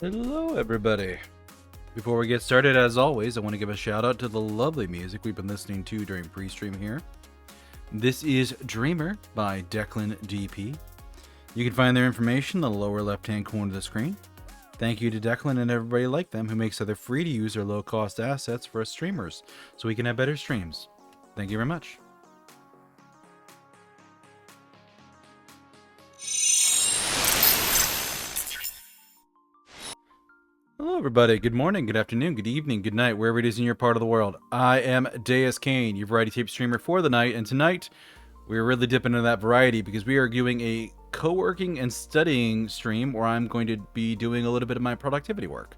Hello, everybody. Before we get started, as always, I want to give a shout out to the lovely music we've been listening to during pre-stream here. This is Dreamer by Declan DP. You can find their information in the lower left-hand corner of the screen. Thank you to Declan and everybody like them who makes it free to use their low-cost assets for us streamers so we can have better streams. Thank you very much. Hello, everybody. Good morning, good afternoon, good evening, good night, wherever it is in your part of the world. I am Deuscain, your variety tape streamer for the night, and tonight we're really dipping into that variety because we are doing a co-working and studying stream where I'm going to be doing a little bit of my productivity work.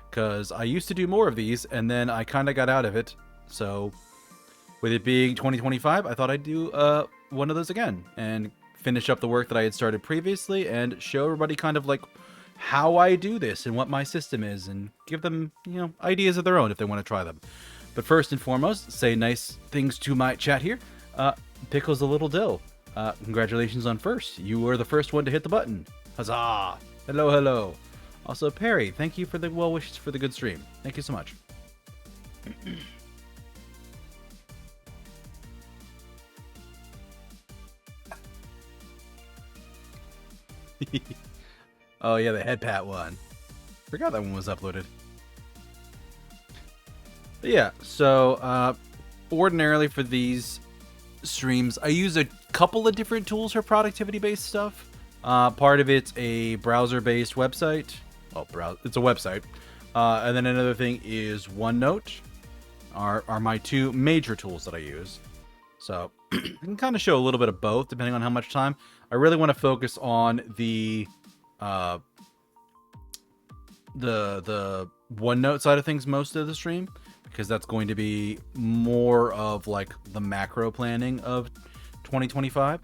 Because I used to do more of these, and then I kind of got out of it. So, with it being 2025, I thought I'd do one of those again and finish up the work that I had started previously and show everybody kind of like how I do this and what my system is, and give them, ideas of their own if they want to try them. But first and foremost, say nice things to my chat here. Pickles a Little Dill, congratulations on first. You were the first one to hit the button. Huzzah! Hello, hello. Also, Perry, thank you for the well wishes for the good stream. Thank you so much. Oh yeah, the head pat one. Forgot that one was uploaded. But yeah, so ordinarily for these streams, I use a couple of different tools for productivity-based stuff. Part of it's a browser-based website. Well, it's a website. And then another thing is OneNote. Are my two major tools that I use. So I can kind of show a little bit of both depending on how much time. I really want to focus on the OneNote side of things most of the stream, because that's going to be more of like the macro planning of 2025.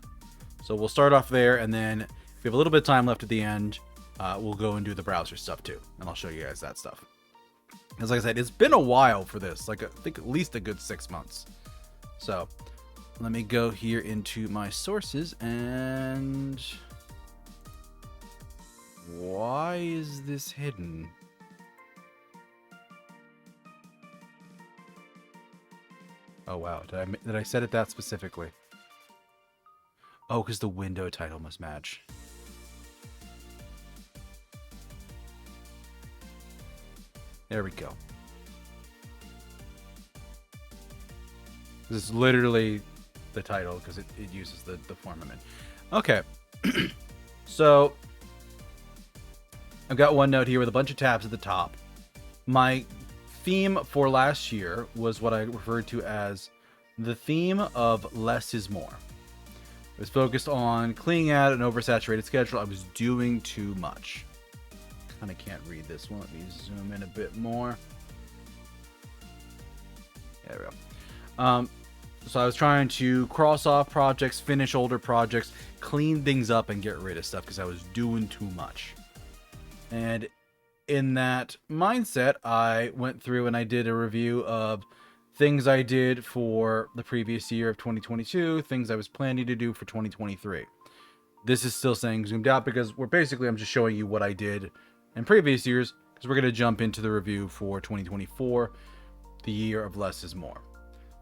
So we'll start off there, and then if we have a little bit of time left at the end, we'll go and do the browser stuff too, and I'll show you guys that stuff. Because like I said, it's been a while for this, like I think at least a good 6 months. So let me go here into my sources, and why is this hidden? Oh wow, did I set it that specifically? Oh, because the window title must match. There we go. This is literally the title because it uses the form I'm in. Okay, so I've got OneNote here with a bunch of tabs at the top. My theme for last year was what I referred to as the theme of less is more. It was focused on cleaning out an oversaturated schedule. I was doing too much. Kind of can't read this one. Let me zoom in a bit more. There we go. So I was trying to cross off projects, finish older projects, clean things up, and get rid of stuff because I was doing too much. And in that mindset, I went through and I did a review of things I did for the previous year of 2022, things I was planning to do for 2023. This is still saying zoomed out because I'm just showing you what I did in previous years, because we're going to jump into the review for 2024, the year of less is more.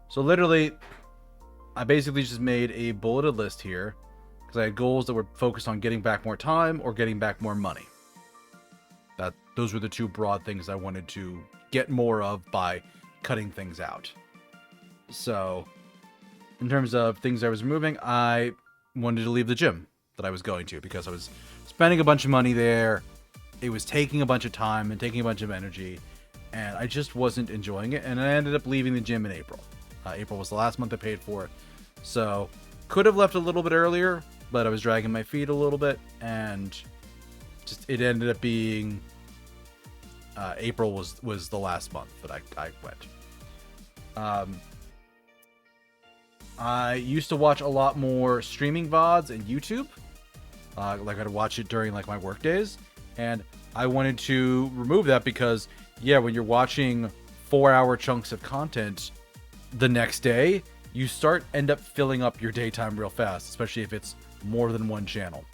So literally, I basically just made a bulleted list here because I had goals that were focused on getting back more time or getting back more money. Those were the two broad things I wanted to get more of by cutting things out. So, in terms of things I was removing, I wanted to leave the gym that I was going to because I was spending a bunch of money there. It was taking a bunch of time and taking a bunch of energy, and I just wasn't enjoying it, and I ended up leaving the gym in April. April was the last month I paid for it. So, could have left a little bit earlier, but I was dragging my feet a little bit, and just it ended up being April was the last month that I went. I used to watch a lot more streaming VODs and YouTube. Like I'd watch it during like my work days, and I wanted to remove that because when you're watching 4-hour chunks of content the next day, you end up filling up your daytime real fast, especially if it's more than one channel.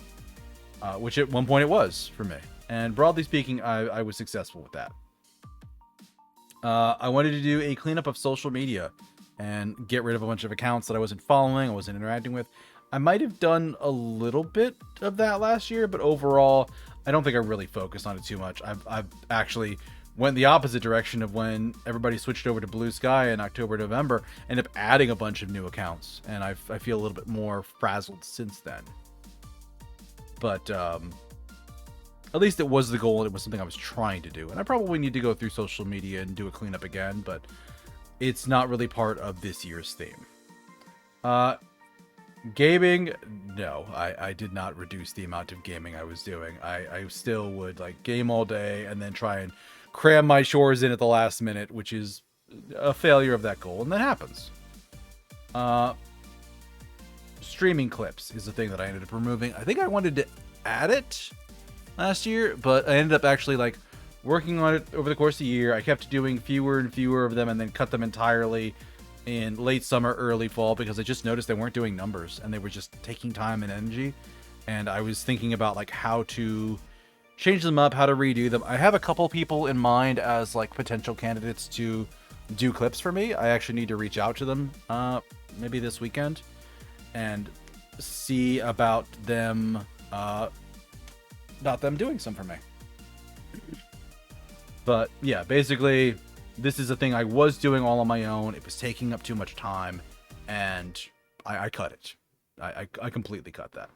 Which at one point it was for me. And broadly speaking, I was successful with that. I wanted to do a cleanup of social media and get rid of a bunch of accounts that I wasn't following, I wasn't interacting with. I might have done a little bit of that last year, but overall, I don't think I really focused on it too much. I've actually went the opposite direction of when everybody switched over to Deuscain in October, November, ended up adding a bunch of new accounts, and I feel a little bit more frazzled since then. But at least it was the goal, and it was something I was trying to do. And I probably need to go through social media and do a cleanup again, but it's not really part of this year's theme. Gaming, no, I did not reduce the amount of gaming I was doing. I still would like game all day and then try and cram my chores in at the last minute, which is a failure of that goal, and that happens. Streaming clips is the thing that I ended up removing. I think I wanted to add it last year, but I ended up actually like working on it over the course of the year. I kept doing fewer and fewer of them and then cut them entirely in late summer, early fall, because I just noticed they weren't doing numbers and they were just taking time and energy. And I was thinking about like how to change them up, how to redo them. I have a couple people in mind as like potential candidates to do clips for me. I actually need to reach out to them maybe this weekend and see about them doing some for me. But yeah, basically this is a thing I was doing all on my own. It was taking up too much time, and I cut it. I completely cut that.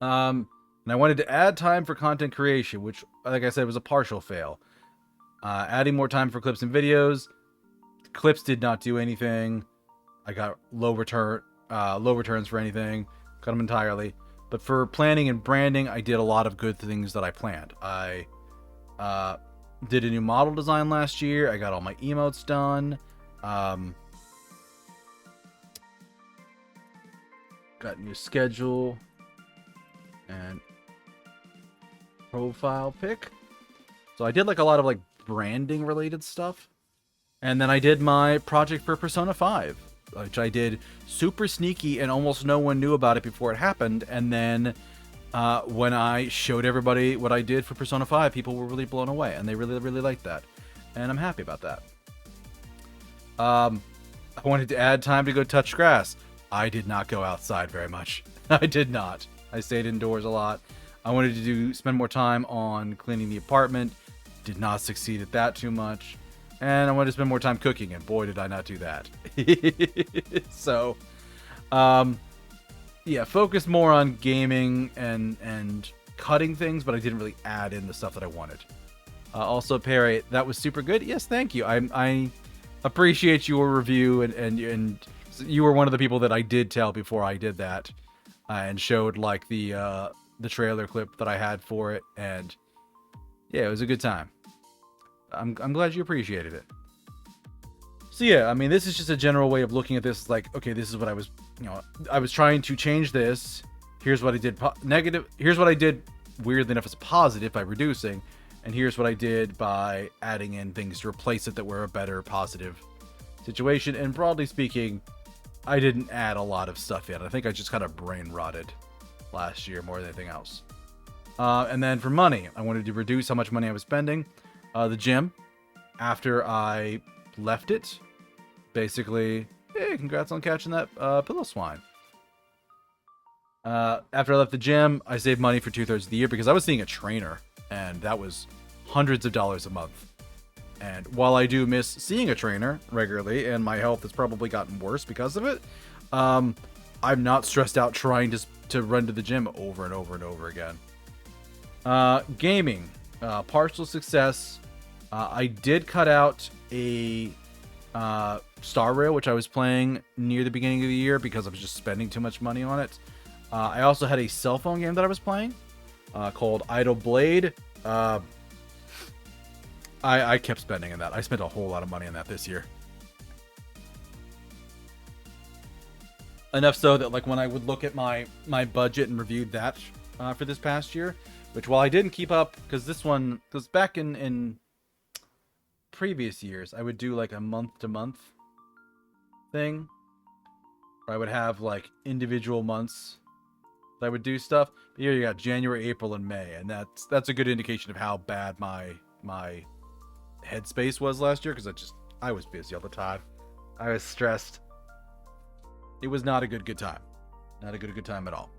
And I wanted to add time for content creation, which, like I said, was a partial fail. Adding more time for clips and videos. Clips did not do anything. I got low returns for anything. Cut them entirely. But for planning and branding, I did a lot of good things that I planned. I did a new model design last year. I got all my emotes done. Got a new schedule and profile pic. So I did like a lot of like branding related stuff. And then I did my project for Persona 5, which I did super sneaky and almost no one knew about it before it happened. And then when I showed everybody what I did for Persona 5, people were really blown away, and they really, really liked that. And I'm happy about that. I wanted to add time to go touch grass. I did not go outside very much. I did not. I stayed indoors a lot. I wanted to spend more time on cleaning the apartment. Did not succeed at that too much. And I wanted to spend more time cooking, and boy, did I not do that. So, yeah, focus more on gaming and cutting things, but I didn't really add in the stuff that I wanted. Also, Perry, that was super good. Yes, thank you. I appreciate your review, and you were one of the people that I did tell before I did that, and showed like the trailer clip that I had for it, and yeah, it was a good time. I'm glad you appreciated it. So yeah, I mean, this is just a general way of looking at this. Like, okay, this is what I was, I was trying to change this. Here's what I did negative. Here's what I did weirdly enough as positive by reducing. And here's what I did by adding in things to replace it that were a better positive situation. And broadly speaking, I didn't add a lot of stuff in. I think I just kind of brain rotted last year more than anything else. And then for money, I wanted to reduce how much money I was spending. The gym, after I left it, basically, hey, congrats on catching that pillow swine. After I left the gym, I saved money for 2/3 of the year because I was seeing a trainer, and that was hundreds of dollars a month. And while I do miss seeing a trainer regularly, and my health has probably gotten worse because of it, I'm not stressed out trying to run to the gym over and over and over again. Gaming, partial success. I did cut out a Star Rail, which I was playing near the beginning of the year because I was just spending too much money on it. I also had a cell phone game that I was playing called Idle Blade. I kept spending on that. I spent a whole lot of money on that this year. Enough so that like when I would look at my budget and reviewed that for this past year, which while I didn't keep up, because back in previous years, I would do like a month-to-month thing, where I would have like individual months that I would do stuff. But here you got January, April, and May, and that's a good indication of how bad my headspace was last year, because I was busy all the time. I was stressed. It was not a good time. Not a good time at all.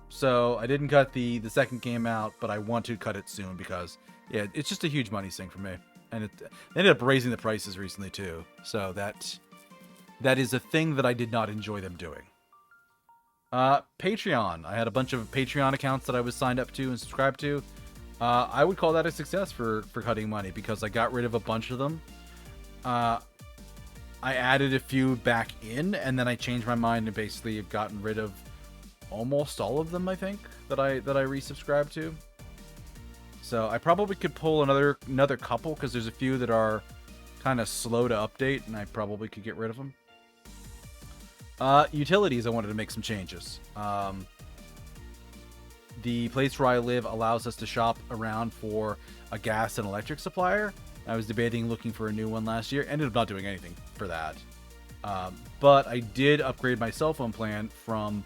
So I didn't cut the second game out, but I want to cut it soon because, yeah, it's just a huge money sink for me. And they ended up raising the prices recently too. So that is a thing that I did not enjoy them doing. Patreon. I had a bunch of Patreon accounts that I was signed up to and subscribed to. I would call that a success for cutting money because I got rid of a bunch of them. I added a few back in, and then I changed my mind and basically have gotten rid of almost all of them, I think, that I resubscribed to. So I probably could pull another couple, because there's a few that are kind of slow to update, and I probably could get rid of them. Utilities, I wanted to make some changes. The place where I live allows us to shop around for a gas and electric supplier. I was debating looking for a new one last year. Ended up not doing anything for that. But I did upgrade my cell phone plan from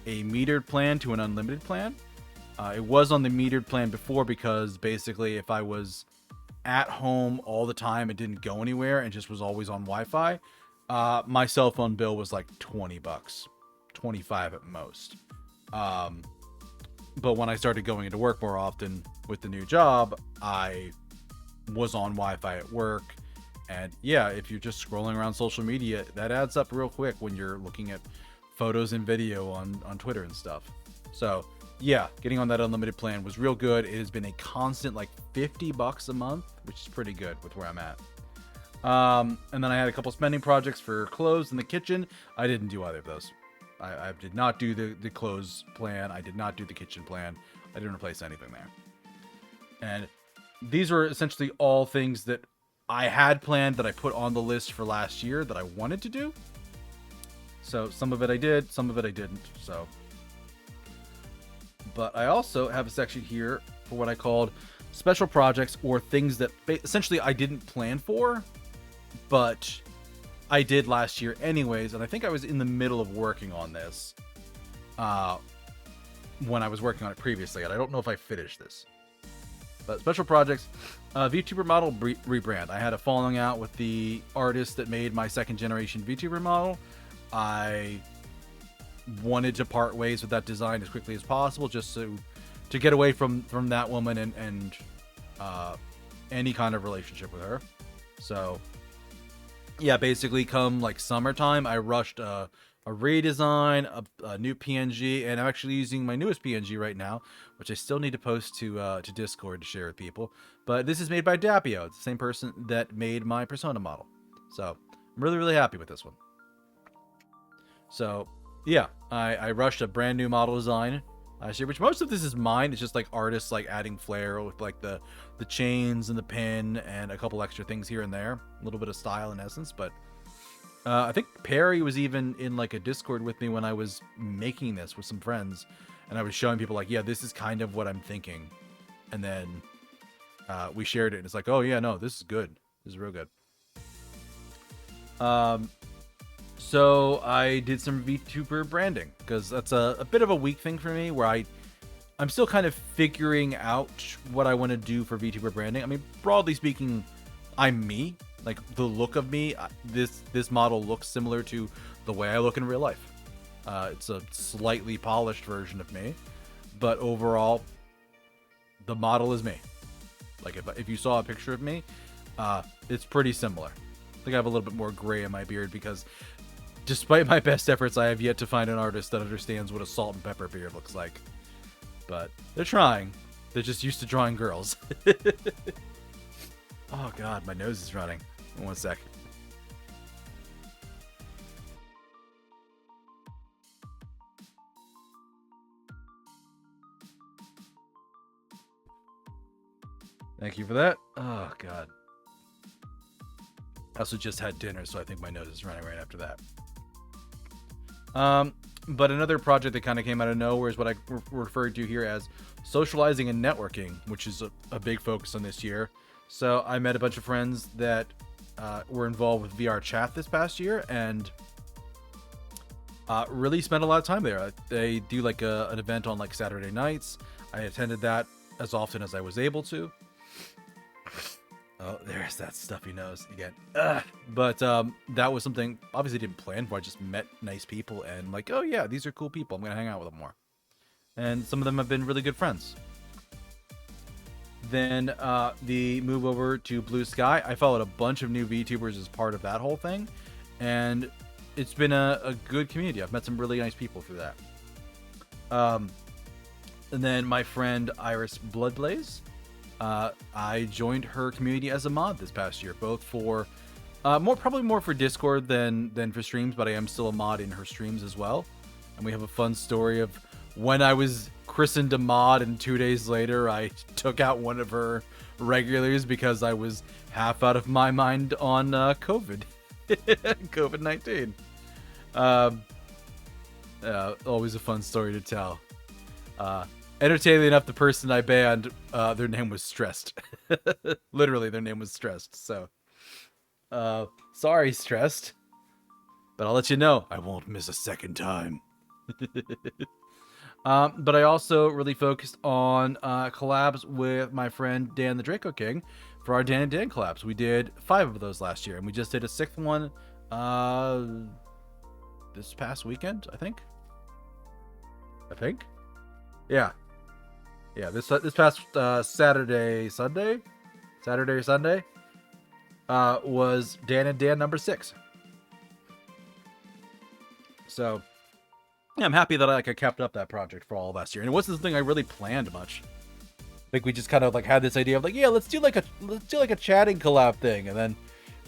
a metered plan to an unlimited plan. It was on the metered plan before because basically if I was at home all the time and didn't go anywhere and just was always on Wi-Fi, my cell phone bill was like $20, 25 at most. But when I started going into work more often with the new job, I was on Wi-Fi at work. And yeah, if you're just scrolling around social media, that adds up real quick when you're looking at photos and video on Twitter and stuff. So yeah, getting on that unlimited plan was real good. It has been a constant like $50 a month, which is pretty good with where I'm at. And then I had a couple spending projects for clothes in the kitchen. I didn't do either of those. I did not do the clothes plan. I did not do the kitchen plan. I didn't replace anything there. And these were essentially all things that I had planned that I put on the list for last year that I wanted to do. So some of it I did, some of it I didn't. So, but I also have a section here for what I called special projects, or things that essentially I didn't plan for, but I did last year anyways. And I think I was in the middle of working on this when I was working on it previously, and I don't know if I finished this. But special projects, VTuber model rebrand. I had a falling out with the artist that made my second generation VTuber model. I wanted to part ways with that design as quickly as possible, just to get away from that woman and any kind of relationship with her. So yeah, basically come like summertime, I rushed a redesign, a new PNG, and I'm actually using my newest PNG right now, which I still need to post to Discord to share with people. But this is made by Dapio. It's the same person that made my Persona model. So I'm really, really happy with this one. So yeah, I rushed a brand new model design last year, which most of this is mine. It's just like artists like adding flair with like the chains and the pin and a couple extra things here and there. A little bit of style and essence, but I think Perry was even in like a Discord with me when I was making this with some friends, and I was showing people like, yeah, this is kind of what I'm thinking. And then we shared it, and it's like, oh yeah, no, this is good. This is real good. So I did some VTuber branding, because that's a bit of a weak thing for me, where I'm still kind of figuring out what I want to do for VTuber branding. I mean, broadly speaking, I'm me. Like, the look of me, this model looks similar to the way I look in real life. It's a slightly polished version of me, but overall, the model is me. Like, if you saw a picture of me, it's pretty similar. I think I have a little bit more gray in my beard, because despite my best efforts, I have yet to find an artist that understands what a salt and pepper beard looks like. But they're trying. They're just used to drawing girls. Oh god, my nose is running. 1 sec. Thank you for that. Oh god. I also just had dinner, so I think my nose is running right after that. But another project that kind of came out of nowhere is what I referred to here as socializing and networking, which is a big focus on this year. So I met a bunch of friends that were involved with VR chat this past year, and Really spent a lot of time there. They do like an event on like Saturday nights. I attended that as often as I was able to. Oh, there's that stuffy nose again. Ugh. But that was something obviously didn't plan for. I just met nice people and like, oh yeah, these are cool people. I'm gonna hang out with them more. And some of them have been really good friends. Then the move over to Blue Sky. I followed a bunch of new VTubers as part of that whole thing, and it's been a good community. I've met some really nice people through that. And then my friend Iris Bloodblaze, I joined her community as a mod this past year, both for probably more for Discord than for streams, but I am still a mod in her streams as well. And we have a fun story of when I was christened a mod, and 2 days later I took out one of her regulars because I was half out of my mind on COVID-19. Always a fun story to tell. Entertaining enough, the person I banned, their name was Stressed. Literally, their name was Stressed. So, sorry, Stressed. But I'll let you know, I won't miss a second time. But I also really focused on collabs with my friend Dan the Draco King for our Dan and Dan collabs. We did 5 of those last year, and we just did a 6th one this past weekend, I think. Yeah. This past Saturday or Sunday, was Dan and Dan number 6. So yeah, I'm happy that I kept up that project for all of last year, and it wasn't something I really planned much. I think we just kind of had this idea of yeah, let's do a chatting collab thing, and then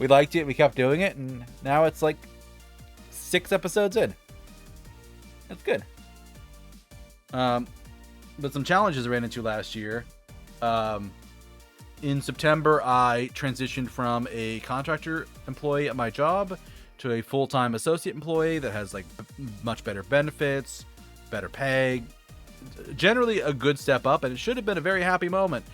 we liked it, we kept doing it, and now it's 6 episodes in. That's good. But some challenges I ran into last year. In September, I transitioned from a contractor employee at my job to a full-time associate employee that has much better benefits, better pay, generally a good step up, and it should have been a very happy moment.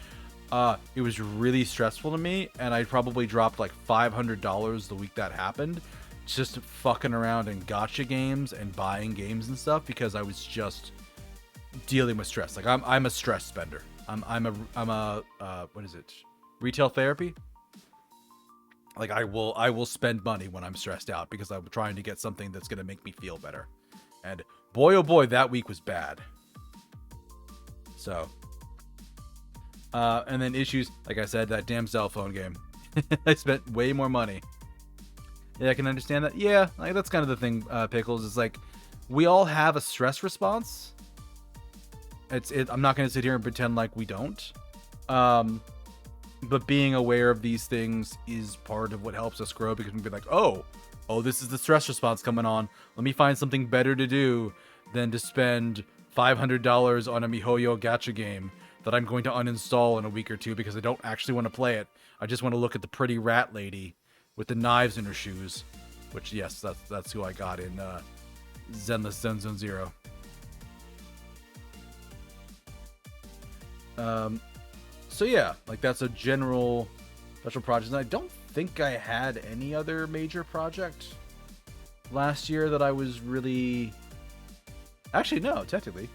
It was really stressful to me, and I probably dropped $500 the week that happened, just fucking around in gacha games and buying games and stuff because I was just dealing with stress. I'm a stress spender. I'm a what is it? Retail therapy. I will spend money when I'm stressed out because I'm trying to get something that's going to make me feel better. And boy, oh boy, that week was bad. So, and then issues, like I said, that damn cell phone game. I spent way more money. Yeah, I can understand that. Yeah, that's kind of the thing, Pickles, is we all have a stress response. I'm not going to sit here and pretend like we don't. But being aware of these things is part of what helps us grow, because we can be oh, this is the stress response coming on. Let me find something better to do than to spend $500 on a MiHoYo gacha game that I'm going to uninstall in a week or two because I don't actually want to play it. I just want to look at the pretty rat lady with the knives in her shoes, which, yes, that's who I got in Zenless Zen Zone Zero. So yeah, that's a general special project. And I don't think I had any other major project last year that I was really... Actually, no, technically.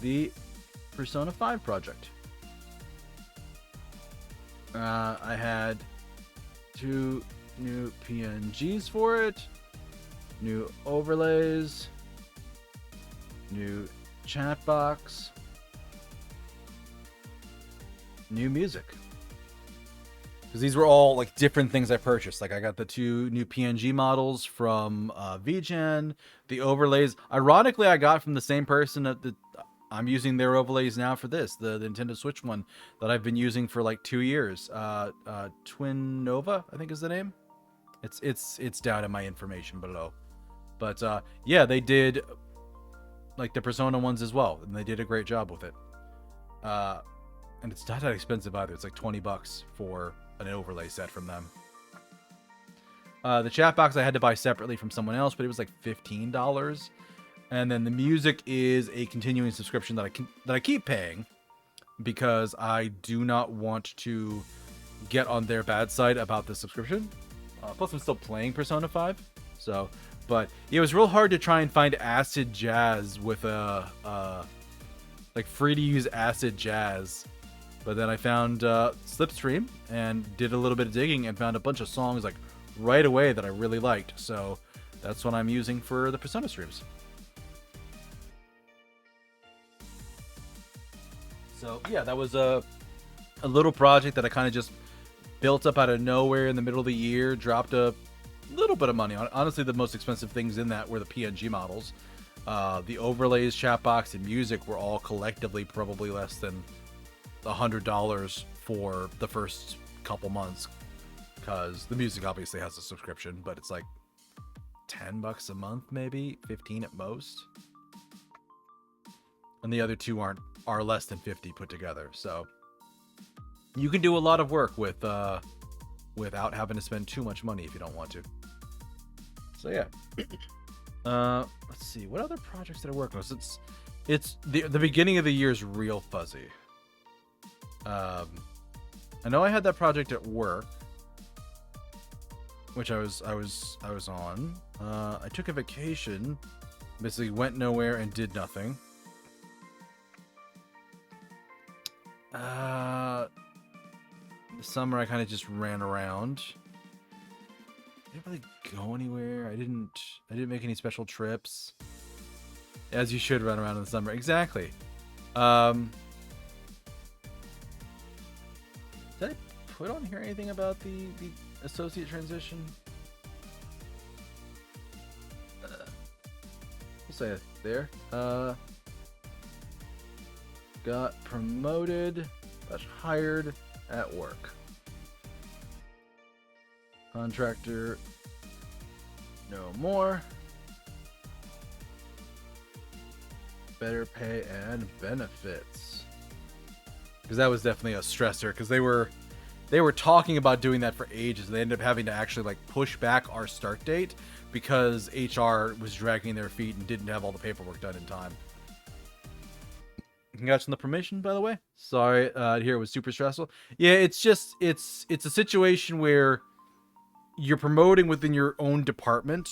The Persona 5 project. I had 2 new PNGs for it, new overlays, new chat box, new music. Because these were all different things I purchased. I got the 2 new PNG models from VGen, the overlays. Ironically, I got from the same person I'm using their overlays now for this, the Nintendo Switch one that I've been using for 2 years. Twin Nova, I think is the name. It's down in my information below. But yeah, they did the Persona ones as well, and they did a great job with it. And it's not that expensive either. It's $20 for an overlay set from them. The chat box I had to buy separately from someone else, but it was $15. And then the music is a continuing subscription that I keep paying because I do not want to get on their bad side about the subscription. Plus, I'm still playing Persona 5, so. But it was real hard to try and find acid jazz with a like free to use acid jazz. But then I found Slipstream and did a little bit of digging and found a bunch of songs like right away that I really liked. So that's what I'm using for the Persona streams. So yeah, that was a little project that I kind of just built up out of nowhere in the middle of the year, dropped a little bit of money on it. Honestly, the most expensive things in that were the PNG models. The overlays, chat box, and music were all collectively probably less than $100 for the first couple months, because the music obviously has a subscription, but it's like $10 a month, maybe 15 at most, and the other two are less than 50 put together. So you can do a lot of work with without having to spend too much money if you don't want to. So yeah. Let's see, what other projects did I work on? It's the beginning of the year is real fuzzy. I know I had that project at work, which I was on. I took a vacation, basically went nowhere and did nothing. The summer I kind of just ran around. I didn't really go anywhere. I didn't make any special trips. As you should run around in the summer. Exactly. Did I put on here anything about the associate transition? We'll say it there. Got promoted, got hired at work. Contractor, no more. Better pay and benefits. Because that was definitely a stressor, because they were talking about doing that for ages. They ended up having to actually like push back our start date because HR was dragging their feet and didn't have all the paperwork done in time. Congrats on the promotion, by the way. Sorry to hear it was super stressful. Yeah, it's a situation where you're promoting within your own department,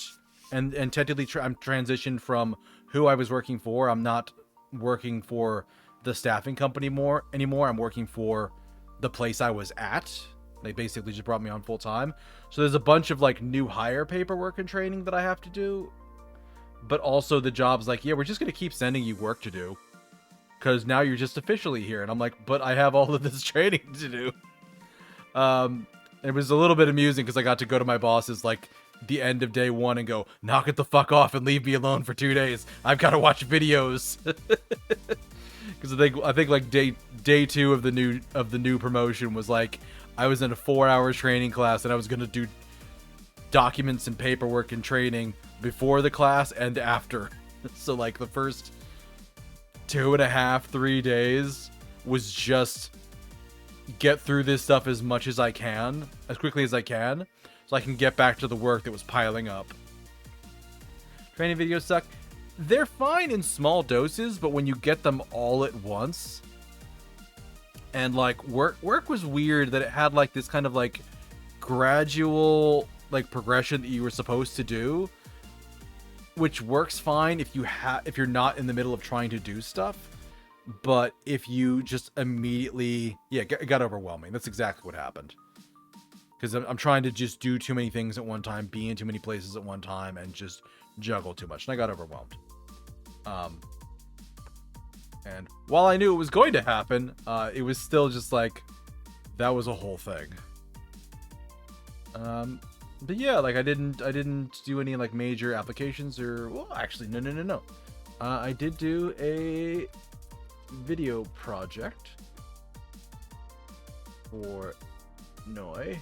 and technically I'm transitioned from who I was working for. I'm not working for the staffing company anymore. I'm working for the place I was at. They basically just brought me on full time. So there's a bunch of like new hire paperwork and training that I have to do. But also the job's like, yeah, we're just going to keep sending you work to do, because now you're just officially here. And I'm like, but I have all of this training to do. It was a little bit amusing because I got to go to my bosses like the end of day one and go, knock it the fuck off and leave me alone for 2 days. I've got to watch videos. Because I think like day two of the new promotion was like, I was in a 4-hour training class and I was gonna do documents and paperwork and training before the class and after. So like the first 2.5-3 days was just get through this stuff as much as I can, as quickly as I can, so I can get back to the work that was piling up. Training videos suck. They're fine in small doses, but when you get them all at once, and like work was weird that it had like this kind of like gradual like progression that you were supposed to do, which works fine if you're not in the middle of trying to do stuff. But if you just immediately, it got overwhelming. That's exactly what happened. Because I'm trying to just do too many things at one time, be in too many places at one time, and just juggle too much. And I got overwhelmed. And while I knew it was going to happen, it was still just like, that was a whole thing. But yeah, like I didn't do any like major applications or, well, actually, no. I did do a video project for Noi.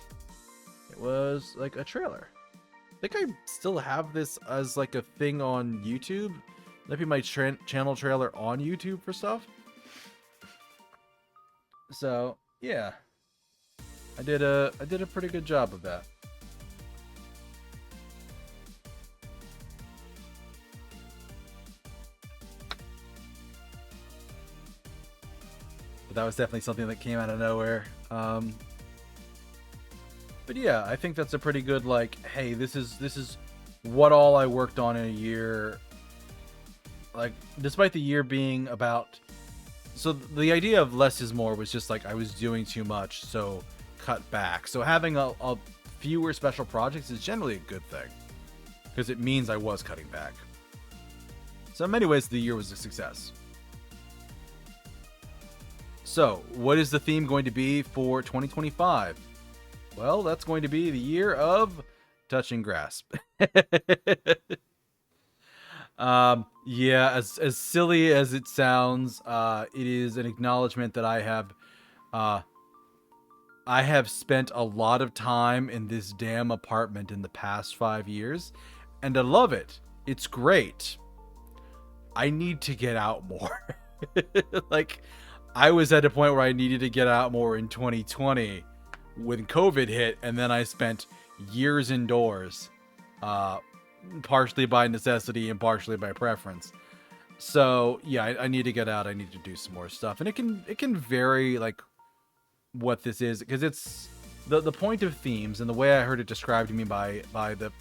It was like a trailer. I think I still have this as like a thing on YouTube. That'd be my channel trailer on YouTube for stuff. So yeah, I did a pretty good job of that. But that was definitely something that came out of nowhere. But But yeah, I think that's a pretty good, like, hey, this is what all I worked on in a year. Like, despite the year being about, so the idea of less is more was just like I was doing too much, so cut back. So having a fewer special projects is generally a good thing, because it means I was cutting back. So in many ways, the year was a success. So, what is the theme going to be for 2025? Well, that's going to be the year of touch and grasp. Yeah, as silly as it sounds, it is an acknowledgement that I have spent a lot of time in this damn apartment in the past 5 years, and I love it. It's great. I need to get out more. Like, I was at a point where I needed to get out more in 2020 when COVID hit, and then I spent years indoors, partially by necessity and partially by preference. So yeah, I need to get out. I need to do some more stuff, and it can vary, like, what this is, because it's the point of themes, and the way I heard it described to me by the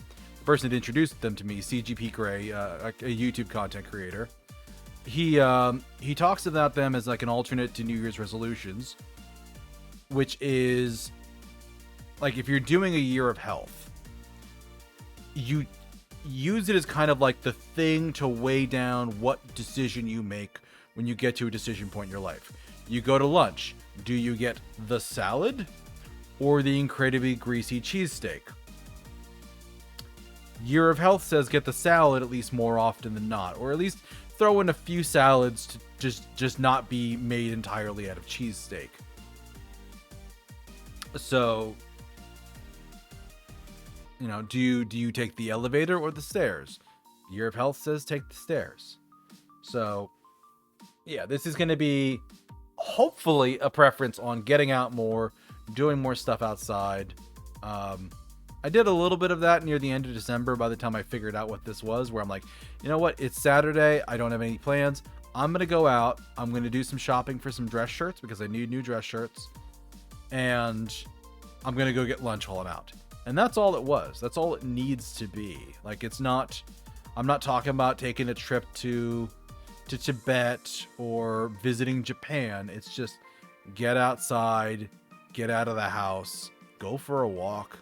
person that introduced them to me, CGP Gray, a YouTube content creator. He talks about them as like an alternate to New Year's resolutions, which is like, if you're doing a year of health, you use it as kind of like the thing to weigh down what decision you make when you get to a decision point in your life. You go to lunch. Do you get the salad or the incredibly greasy cheesesteak? Year of Health says get the salad at least more often than not, or at least throw in a few salads to just not be made entirely out of cheesesteak. So, you know, do you take the elevator or the stairs? Year of Health says take the stairs. So, yeah, this is going to be hopefully a preference on getting out more, doing more stuff outside. I did a little bit of that near the end of December by the time I figured out what this was, where I'm like, you know what? It's Saturday. I don't have any plans. I'm going to go out. I'm going to do some shopping for some dress shirts because I need new dress shirts. And I'm going to go get lunch while I'm out. And that's all it was. That's all it needs to be. Like, it's not, I'm not talking about taking a trip to Tibet or visiting Japan. It's just get outside, get out of the house, go for a walk.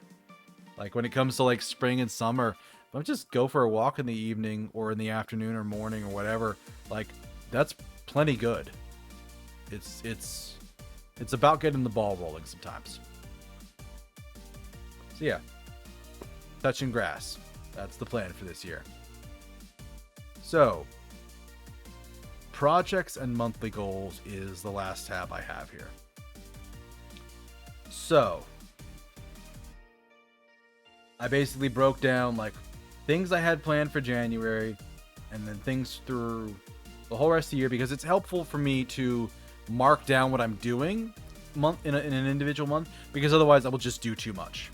Like, when it comes to like spring and summer, don't just go for a walk in the evening or in the afternoon or morning or whatever. Like, that's plenty good. It's about getting the ball rolling sometimes. So yeah, touching grass. That's the plan for this year. So, projects and monthly goals is the last tab I have here. So, I basically broke down like things I had planned for January and then things through the whole rest of the year, because it's helpful for me to mark down what I'm doing in an individual month, because otherwise I will just do too much.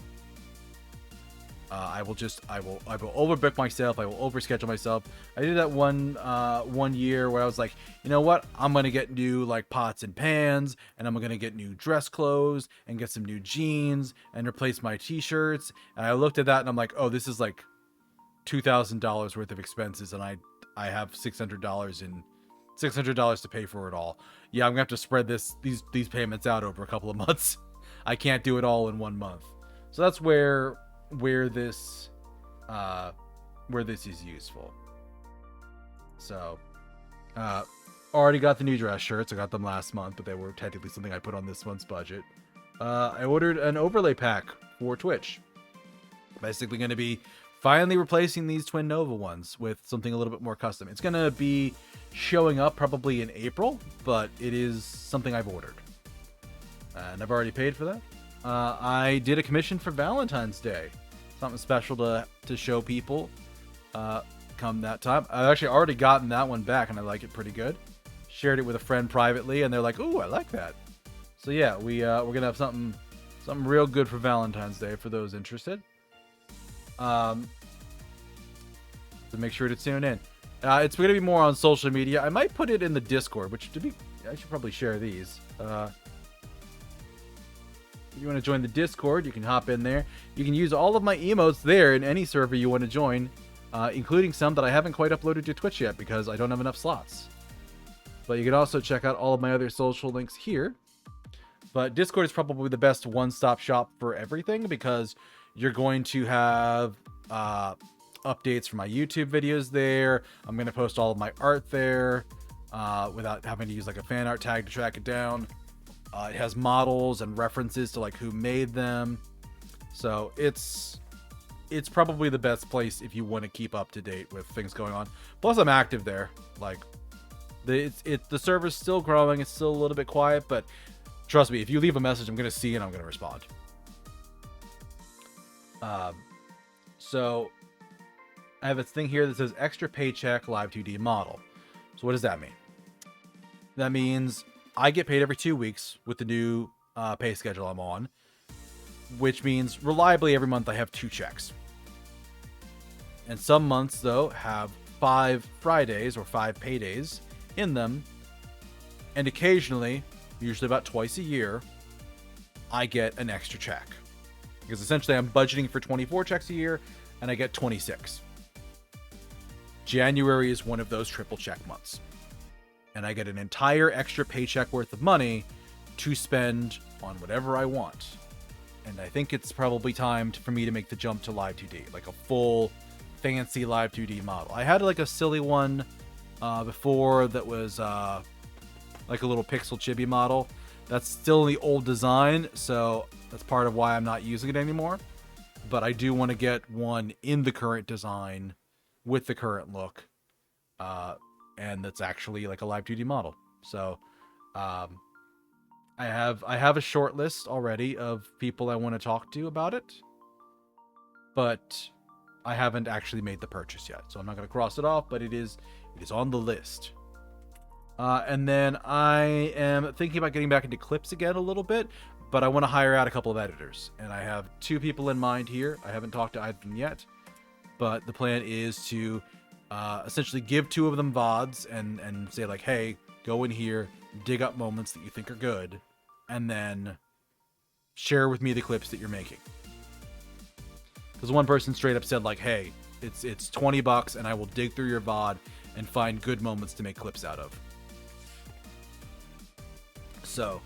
I will overbook myself. I will overschedule myself. I did that one year where I was like, you know what? I'm going to get new like pots and pans, and I'm going to get new dress clothes and get some new jeans and replace my t-shirts. And I looked at that and I'm like, oh, this is like $2,000 worth of expenses. And I have $600 to pay for it all. Yeah, I'm going to have to spread these payments out over a couple of months. I can't do it all in one month. So that's where this is useful. So already got the new dress shirts. I got them last month, but they were technically something I put on this month's budget. I ordered an overlay pack for Twitch. Basically going to be finally replacing these Twin Nova ones with something a little bit more custom. It's going to be showing up probably in April, but it is something I've ordered. And I've already paid for that. I did a commission for Valentine's Day. Something special to show people come that time. I've actually already gotten that one back, and I like it pretty good. Shared it with a friend privately, and they're like, "Ooh, I like that." So yeah, we're gonna have something real good for Valentine's Day for those interested. So make sure to tune in. It's gonna be more on social media. I might put it in the Discord, I should probably share these. If you want to join the Discord, you can hop in there. You can use all of my emotes there in any server you want to join, including some that I haven't quite uploaded to Twitch yet because I don't have enough slots. But you can also check out all of my other social links here. But Discord is probably the best one-stop shop for everything because you're going to have updates for my YouTube videos there. I'm going to post all of my art there without having to use like a fan art tag to track it down. It has models and references to like who made them. So it's probably the best place if you want to keep up to date with things going on. Plus I'm active there. Like the server's still growing. It's still a little bit quiet, but trust me, if you leave a message, I'm going to see and I'm going to respond. So I have a thing here that says extra paycheck live 2D model. So what does that mean? That means I get paid every 2 weeks with the new pay schedule I'm on, which means reliably every month I have 2 checks. And some months, though, have 5 Fridays or 5 paydays in them. And occasionally, usually about twice a year, I get an extra check. Because essentially I'm budgeting for 24 checks a year, and I get 26. January is one of those triple check months. And I get an entire extra paycheck worth of money to spend on whatever I want. And I think it's probably time for me to make the jump to Live 2D, like a full fancy Live 2D model. I had like a silly one before that was like a little pixel chibi model. That's still the old design, so that's part of why I'm not using it anymore. But I do want to get one in the current design with the current look. And that's actually like a Live 2D model. So I have a short list already of people I want to talk to about it, but I haven't actually made the purchase yet. So I'm not going to cross it off, but it is on the list. And then I am thinking about getting back into clips again a little bit, but I want to hire out a couple of editors. And I have 2 people in mind here. I haven't talked to either of them yet, but the plan is to essentially give 2 of them VODs and say like, hey, go in here, dig up moments that you think are good, and then share with me the clips that you're making. Because one person straight up said like, hey, it's $20 and I will dig through your VOD and find good moments to make clips out of. So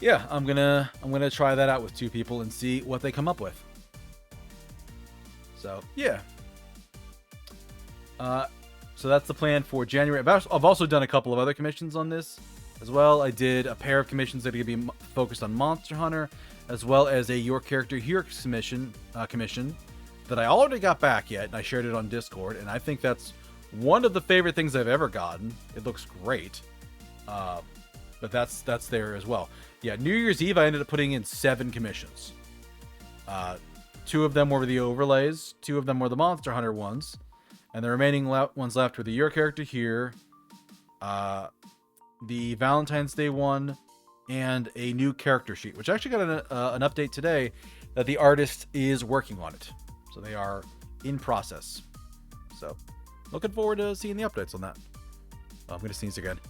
yeah, I'm gonna try that out with 2 people and see what they come up with. So yeah. So that's the plan for January. I've also done a couple of other commissions on this as well. I did a pair of commissions that are going to be focused on Monster Hunter, as well as a Your Character Here commission that I already got back yet, and I shared it on Discord, and I think that's one of the favorite things I've ever gotten. It looks great. But that's there as well. Yeah, New Year's Eve I ended up putting in 7 commissions. 2 of them were the overlays, 2 of them were the Monster Hunter ones. And the remaining ones left were the Your Character Here, the Valentine's Day one, and a new character sheet, which actually got an update today that the artist is working on it. So they are in process. So looking forward to seeing the updates on that. Oh, I'm going to sneeze again.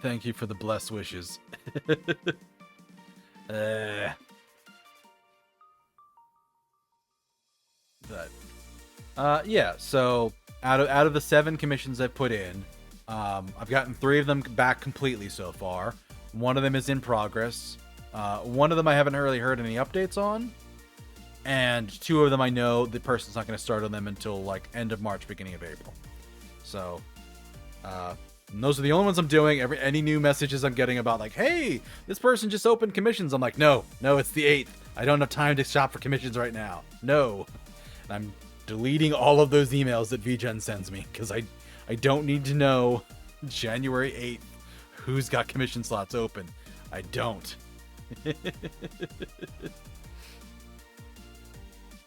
Thank you for the blessed wishes. Yeah, so out of the 7 commissions I've put in, I've gotten 3 of them back completely so far. One of them is in progress. One of them I haven't really heard any updates on. And 2 of them I know the person's not going to start on them until like end of March, beginning of April. So, and those are the only ones I'm doing. Any new messages I'm getting about like, hey, this person just opened commissions. I'm like, no, it's the 8th. I don't have time to shop for commissions right now. No. And I'm deleting all of those emails that VGen sends me because I don't need to know January 8th who's got commission slots open. I don't.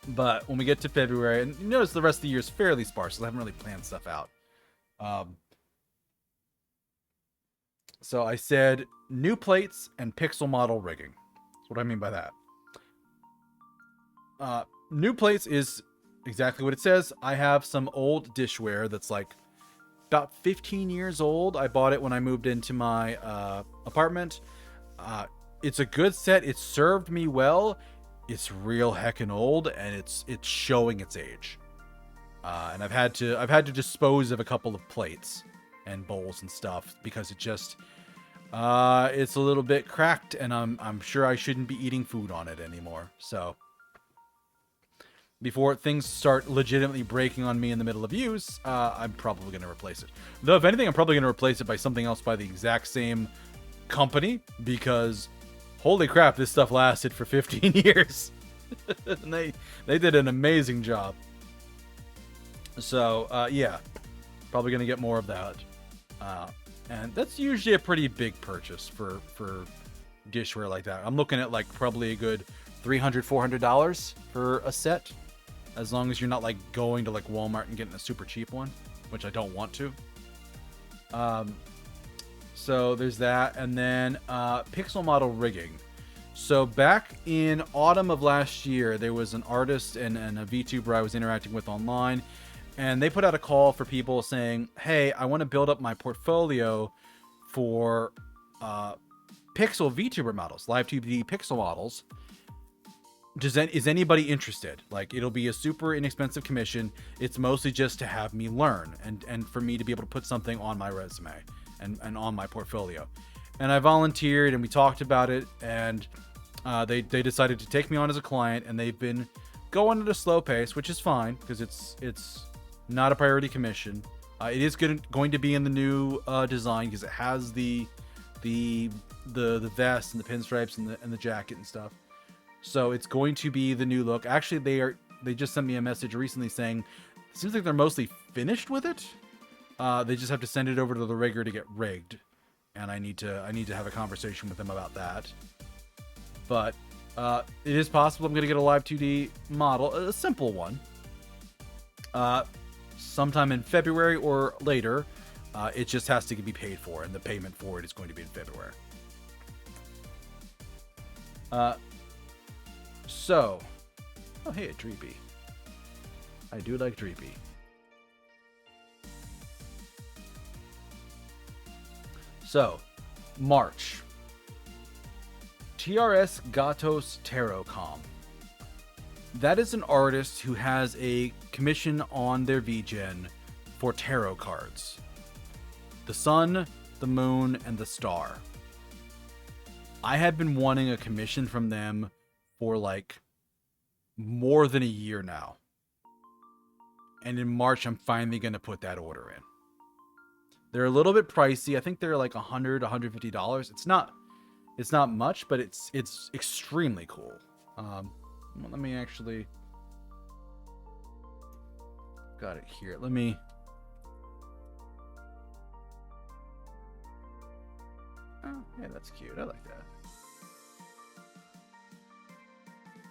But when we get to February, and you notice the rest of the year is fairly sparse, so I haven't really planned stuff out. So I said new plates and pixel model rigging. That's what I mean by that. New plates is exactly what it says. I have some old dishware that's like about 15 years old. I bought it when I moved into my apartment. It's a good set. It served me well. It's real heckin' old, and it's showing its age. And I've had to dispose of a couple of plates and bowls and stuff because it just it's a little bit cracked, and I'm sure I shouldn't be eating food on it anymore. So before things start legitimately breaking on me in the middle of use, I'm probably going to replace it. Though, if anything, I'm probably going to replace it by something else by the exact same company, because holy crap, this stuff lasted for 15 years. And they did an amazing job. So, yeah, probably going to get more of that. And that's usually a pretty big purchase for dishware like that. I'm looking at like probably a good $300, $400 for a set. As long as you're not like going to like Walmart and getting a super cheap one, which I don't want to. So there's that. And then pixel model rigging. So back in autumn of last year, there was an artist and a VTuber I was interacting with online. And they put out a call for people saying, hey, I want to build up my portfolio for pixel VTuber models, live 2D pixel models. Is anybody interested? Like, it'll be a super inexpensive commission. It's mostly just to have me learn and for me to be able to put something on my resume and on my portfolio. And I volunteered and we talked about it, and they decided to take me on as a client, and they've been going at a slow pace, which is fine because it's not a priority commission. It is going to be in the new design because it has the vest and the pinstripes and the jacket and stuff. So it's going to be the new look. Actually, they just sent me a message recently saying it seems like they're mostly finished with it. They just have to send it over to the rigger to get rigged, and I need to have a conversation with them about that. But it is possible I'm going to get a live 2D model, a simple one, sometime in February or later. It just has to be paid for, and the payment for it is going to be in February. So, oh hey, a Dreepy. I do like Dreepy. So, March. TRS Gatos Tarot Com. That is an artist who has a commission on their VGen for tarot cards. The sun, the moon, and the star. I had been wanting a commission from them for like more than a year now. And in March, I'm finally going to put that order in. They're a little bit pricey. I think they're like $100, $150. It's not much, but it's extremely cool. Let me actually got it here. Let me oh, yeah, that's cute. I like that.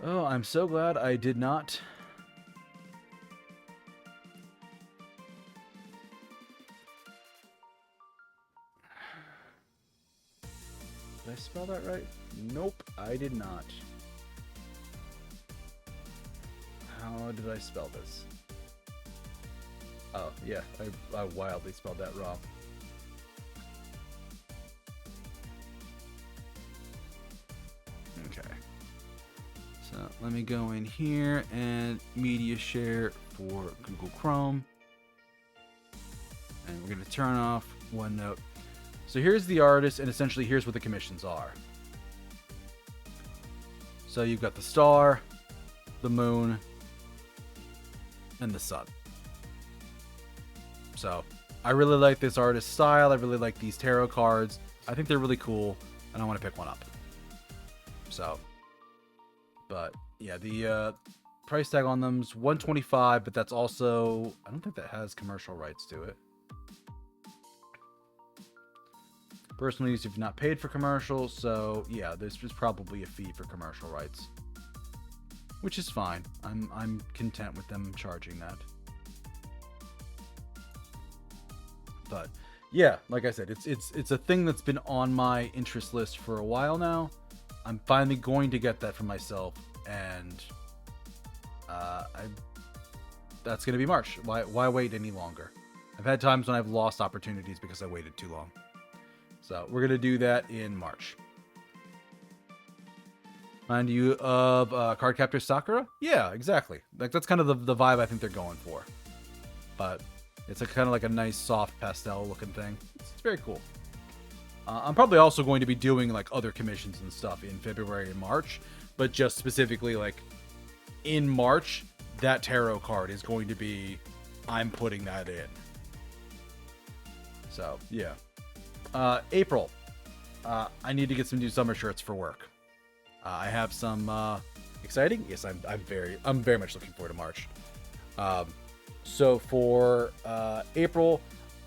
Oh, I'm so glad I did not. Did I spell that right? Nope, I did not. How did I spell this? Oh, yeah, I wildly spelled that wrong. Okay. So let me go in here and media share for Google Chrome. And we're going to turn off OneNote. So here's the artist, and essentially here's what the commissions are. So you've got the star, the moon, and the sun. So I really like this artist style. I really like these tarot cards. I think they're really cool, and I want to pick one up. So, but yeah, the price tag on them's $125, but that's also, I don't think that has commercial rights to it. Personal use if you've not paid for commercials, so yeah, there's probably a fee for commercial rights, which is fine. I'm content with them charging that. But Yeah, like I said, it's a thing that's been on my interest list for a while now. I'm finally going to get that for myself, and I that's gonna be March. Why wait any longer? I've had times when I've lost opportunities because I waited too long. So we're gonna do that in March. Mind you of Cardcaptor Sakura? Yeah, exactly. Like that's kind of the vibe I think they're going for. But it's a kind of like a nice soft pastel looking thing. It's very cool. I'm probably also going to be doing like other commissions and stuff in February and March, but just specifically like in March, that tarot card is going to be, I'm putting that in. So yeah. April. I need to get some new summer shirts for work. I have some exciting. Yes, I'm very much looking forward to March. So for April,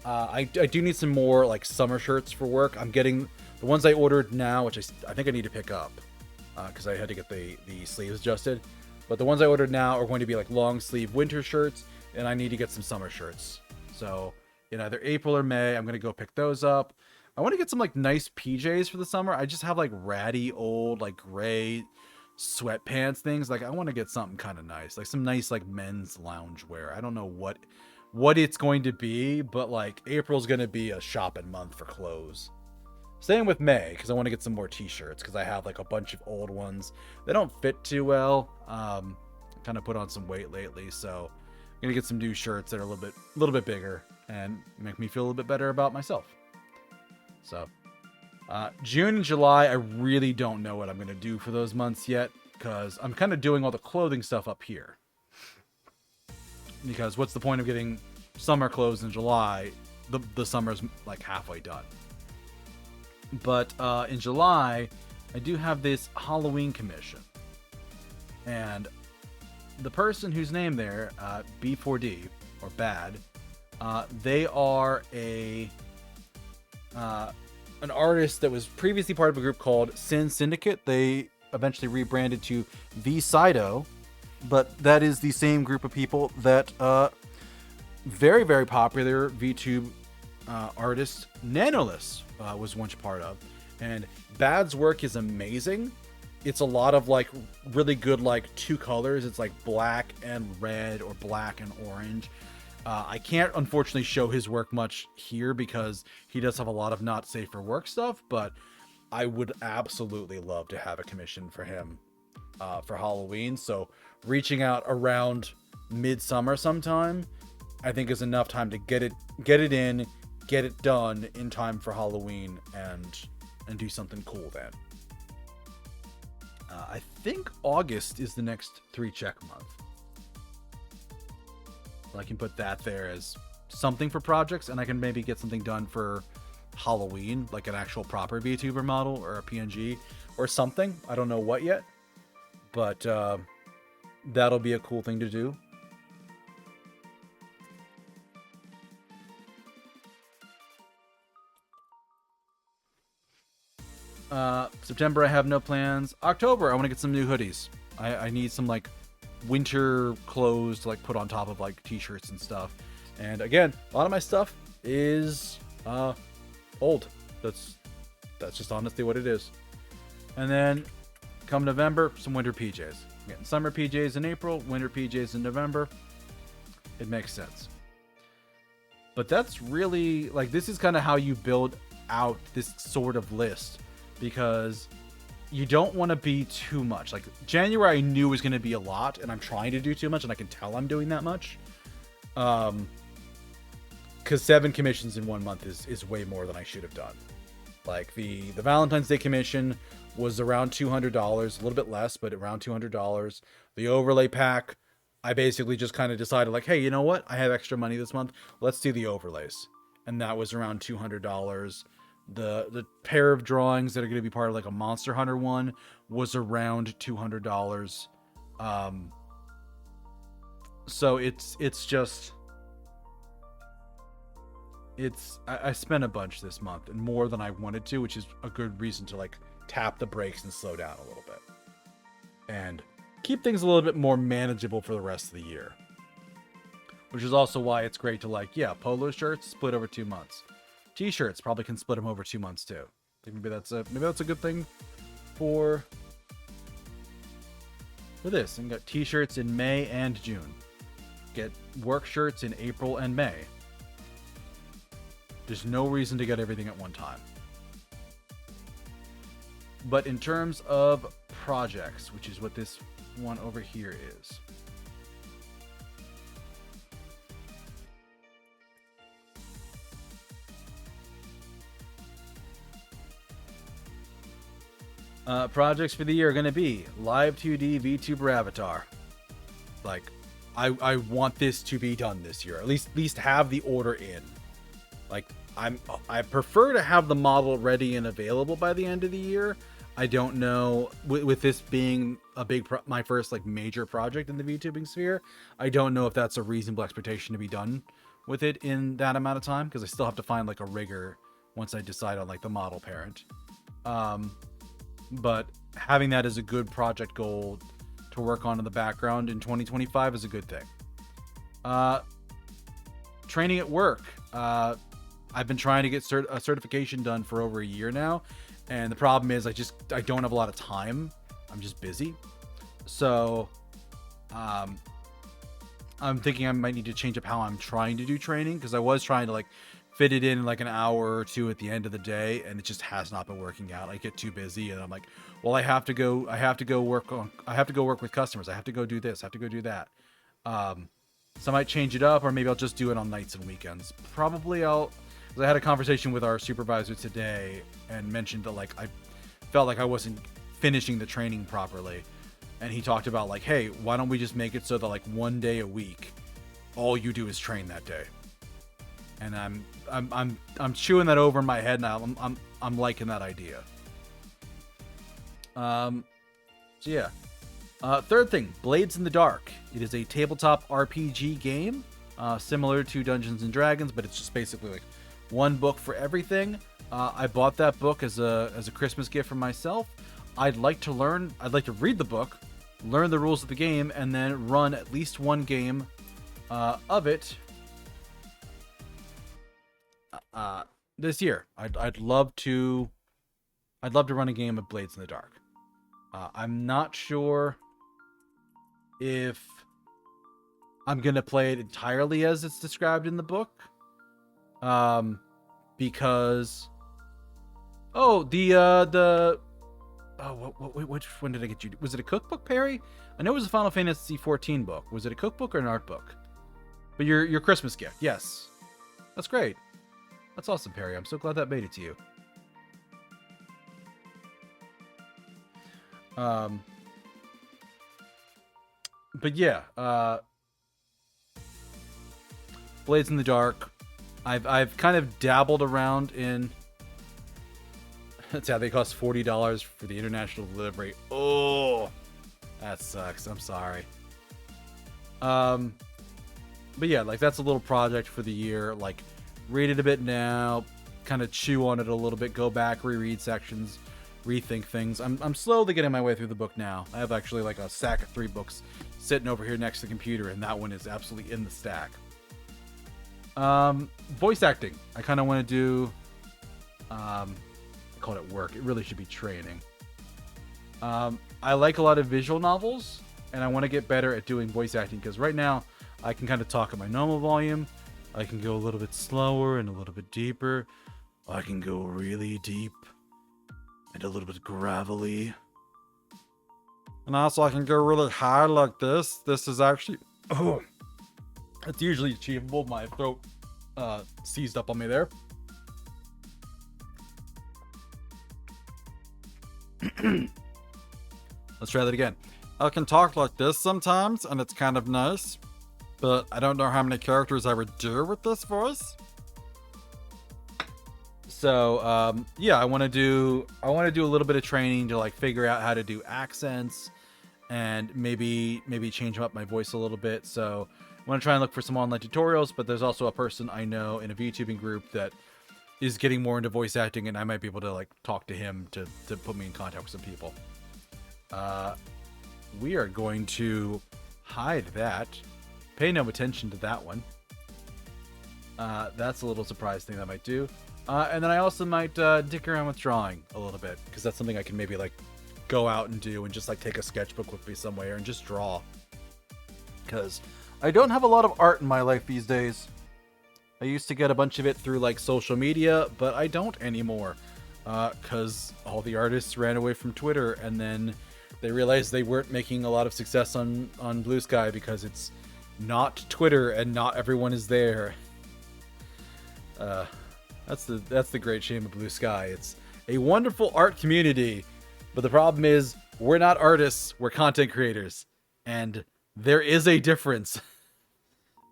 I do need some more like summer shirts for work. I'm getting the ones I ordered now, which I think I need to pick up because I had to get the sleeves adjusted. But the ones I ordered now are going to be like long sleeve winter shirts, and I need to get some summer shirts. So in either April or May, I'm going to go pick those up. I want to get some like nice PJs for the summer. I just have like ratty old like gray sweatpants things. Like I want to get something kind of nice, like some nice like men's lounge wear. I don't know what it's going to be, but like April's going to be a shopping month for clothes. Same with May, because I want to get some more t-shirts, because I have like a bunch of old ones. They don't fit too well. Kind of put on some weight lately, so I'm gonna get some new shirts that are a little bit bigger and make me feel a little bit better about myself. So June and July, I really don't know what I'm gonna do for those months yet, because I'm kind of doing all the clothing stuff up here. Because what's the point of getting summer clothes in July? The summer's like halfway done. But in July, I do have this Halloween commission. And the person whose name there, B4D, or Bad, they are an artist that was previously part of a group called Sin Syndicate. They eventually rebranded to V-Sido, but that is the same group of people that very, very popular VTube artist Nanoless was once part of. And Bad's work is amazing. It's a lot of like really good like two colors. It's like black and red or black and orange. I can't unfortunately show his work much here because he does have a lot of not safe for work stuff, but I would absolutely love to have a commission for him for Halloween. So reaching out around midsummer sometime, I think is enough time to get it in, get it done in time for Halloween, and do something cool then. I think August is the next 3-check month. I can put that there as something for projects, and I can maybe get something done for Halloween, like an actual proper VTuber model or a PNG or something. I don't know what yet, but that'll be a cool thing to do. September, I have no plans. October, I want to get some new hoodies. I need some like winter clothes to like put on top of like t-shirts and stuff. And again, a lot of my stuff is old. That's just honestly what it is. And then come November, some winter PJs. Getting summer PJs in April, winter PJs in November. It makes sense. But that's really like, this is kind of how you build out this sort of list, because you don't want to be too much. Like January I knew was going to be a lot, and I'm trying to do too much, and I can tell I'm doing that much. Because 7 commissions in 1 month is way more than I should have done. Like the Valentine's Day commission was around $200, a little bit less, but around $200. The overlay pack, I basically just kind of decided like, hey, you know what? I have extra money this month. Let's do the overlays. And that was around $200. The pair of drawings that are going to be part of like a Monster Hunter one was around $200. So I spent a bunch this month, and more than I wanted to, which is a good reason to like tap the brakes and slow down a little bit and keep things a little bit more manageable for the rest of the year. Which is also why it's great to like, yeah, polo shirts split over 2 months. T-shirts probably can split them over 2 months too. Maybe that's a good thing for this. And got T-shirts in May and June. Get work shirts in April and May. There's no reason to get everything at one time. But in terms of projects, which is what this one over here is. Projects for the year are going to be Live 2D VTuber Avatar. Like, I want this to be done this year. At least have the order in. Like, I prefer to have the model ready and available by the end of the year. I don't know, with this being a my first like major project in the VTubing sphere, I don't know if that's a reasonable expectation to be done with it in that amount of time, because I still have to find like a rigger once I decide on like the model parent. But having that as a good project goal to work on in the background in 2025 is a good thing. Training at work. I've been trying to get a certification done for over a year now. And the problem is I don't have a lot of time. I'm just busy. So, I'm thinking I might need to change up how I'm trying to do training, because I was trying to like fit it in like an hour or two at the end of the day, and it just has not been working out. I get too busy and I'm like, well, I have to go work with customers. I have to go do this. I have to go do that. So I might change it up, or maybe I'll just do it on nights and weekends. Probably I had a conversation with our supervisor today and mentioned that like I felt like I wasn't finishing the training properly. And he talked about like, hey, why don't we just make it so that like one day a week, all you do is train that day. And I'm chewing that over in my head now. I'm liking that idea. So yeah. Third thing, Blades in the Dark. It is a tabletop RPG game, similar to Dungeons and Dragons, but it's just basically like one book for everything. I bought that book as a Christmas gift for myself. I'd like to read the book, learn the rules of the game, and then run at least one game of it this year. I'd love to run a game of Blades in the Dark. I'm not sure if I'm gonna play it entirely as it's described in the book, because which one did I get you? Was it a cookbook, Perry? I know it was a Final Fantasy 14 book. Was it a cookbook or an art book? But your Christmas gift, yes. That's great. That's awesome, Perry. I'm so glad that made it to you. But yeah, Blades in the Dark. I've kind of dabbled around in. That's how they cost $40 for the international delivery. Oh, that sucks. I'm sorry. But yeah, like that's a little project for the year. Like, read it a bit now, kind of chew on it a little bit, go back, reread sections, rethink things. I'm slowly getting my way through the book now. I have actually like a stack of 3 books sitting over here next to the computer, and that one is absolutely in the stack. Voice acting. I kind of want to do. I called it work. It really should be training. I like a lot of visual novels, and I want to get better at doing voice acting, because right now I can kind of talk at my normal volume. I can go a little bit slower and a little bit deeper. I can go really deep and a little bit gravelly. And also I can go really high like this. This is actually... Oh, it's usually achievable. My throat seized up on me there. Let's try that again. I can talk like this sometimes, and it's kind of nice. But I don't know how many characters I would do with this voice. So, yeah, I want to do a little bit of training to like figure out how to do accents and maybe change up my voice a little bit. So I want to try and look for some online tutorials, but there's also a person I know in a VTubing group that is getting more into voice acting, and I might be able to like talk to him to put me in contact with some people. We are going to hide that. Pay no attention to that one. That's a little surprise thing that I might do. And then I also might dick around with drawing a little bit, because that's something I can maybe like go out and do, and just like take a sketchbook with me somewhere and just draw. Because I don't have a lot of art in my life these days. I used to get a bunch of it through like social media, but I don't anymore. Because all the artists ran away from Twitter, and then they realized they weren't making a lot of success on Blue Sky because it's not Twitter and not everyone is there. That's the great shame of Blue Sky. It's a wonderful art community, but the problem is we're not artists, we're content creators, and there is a difference.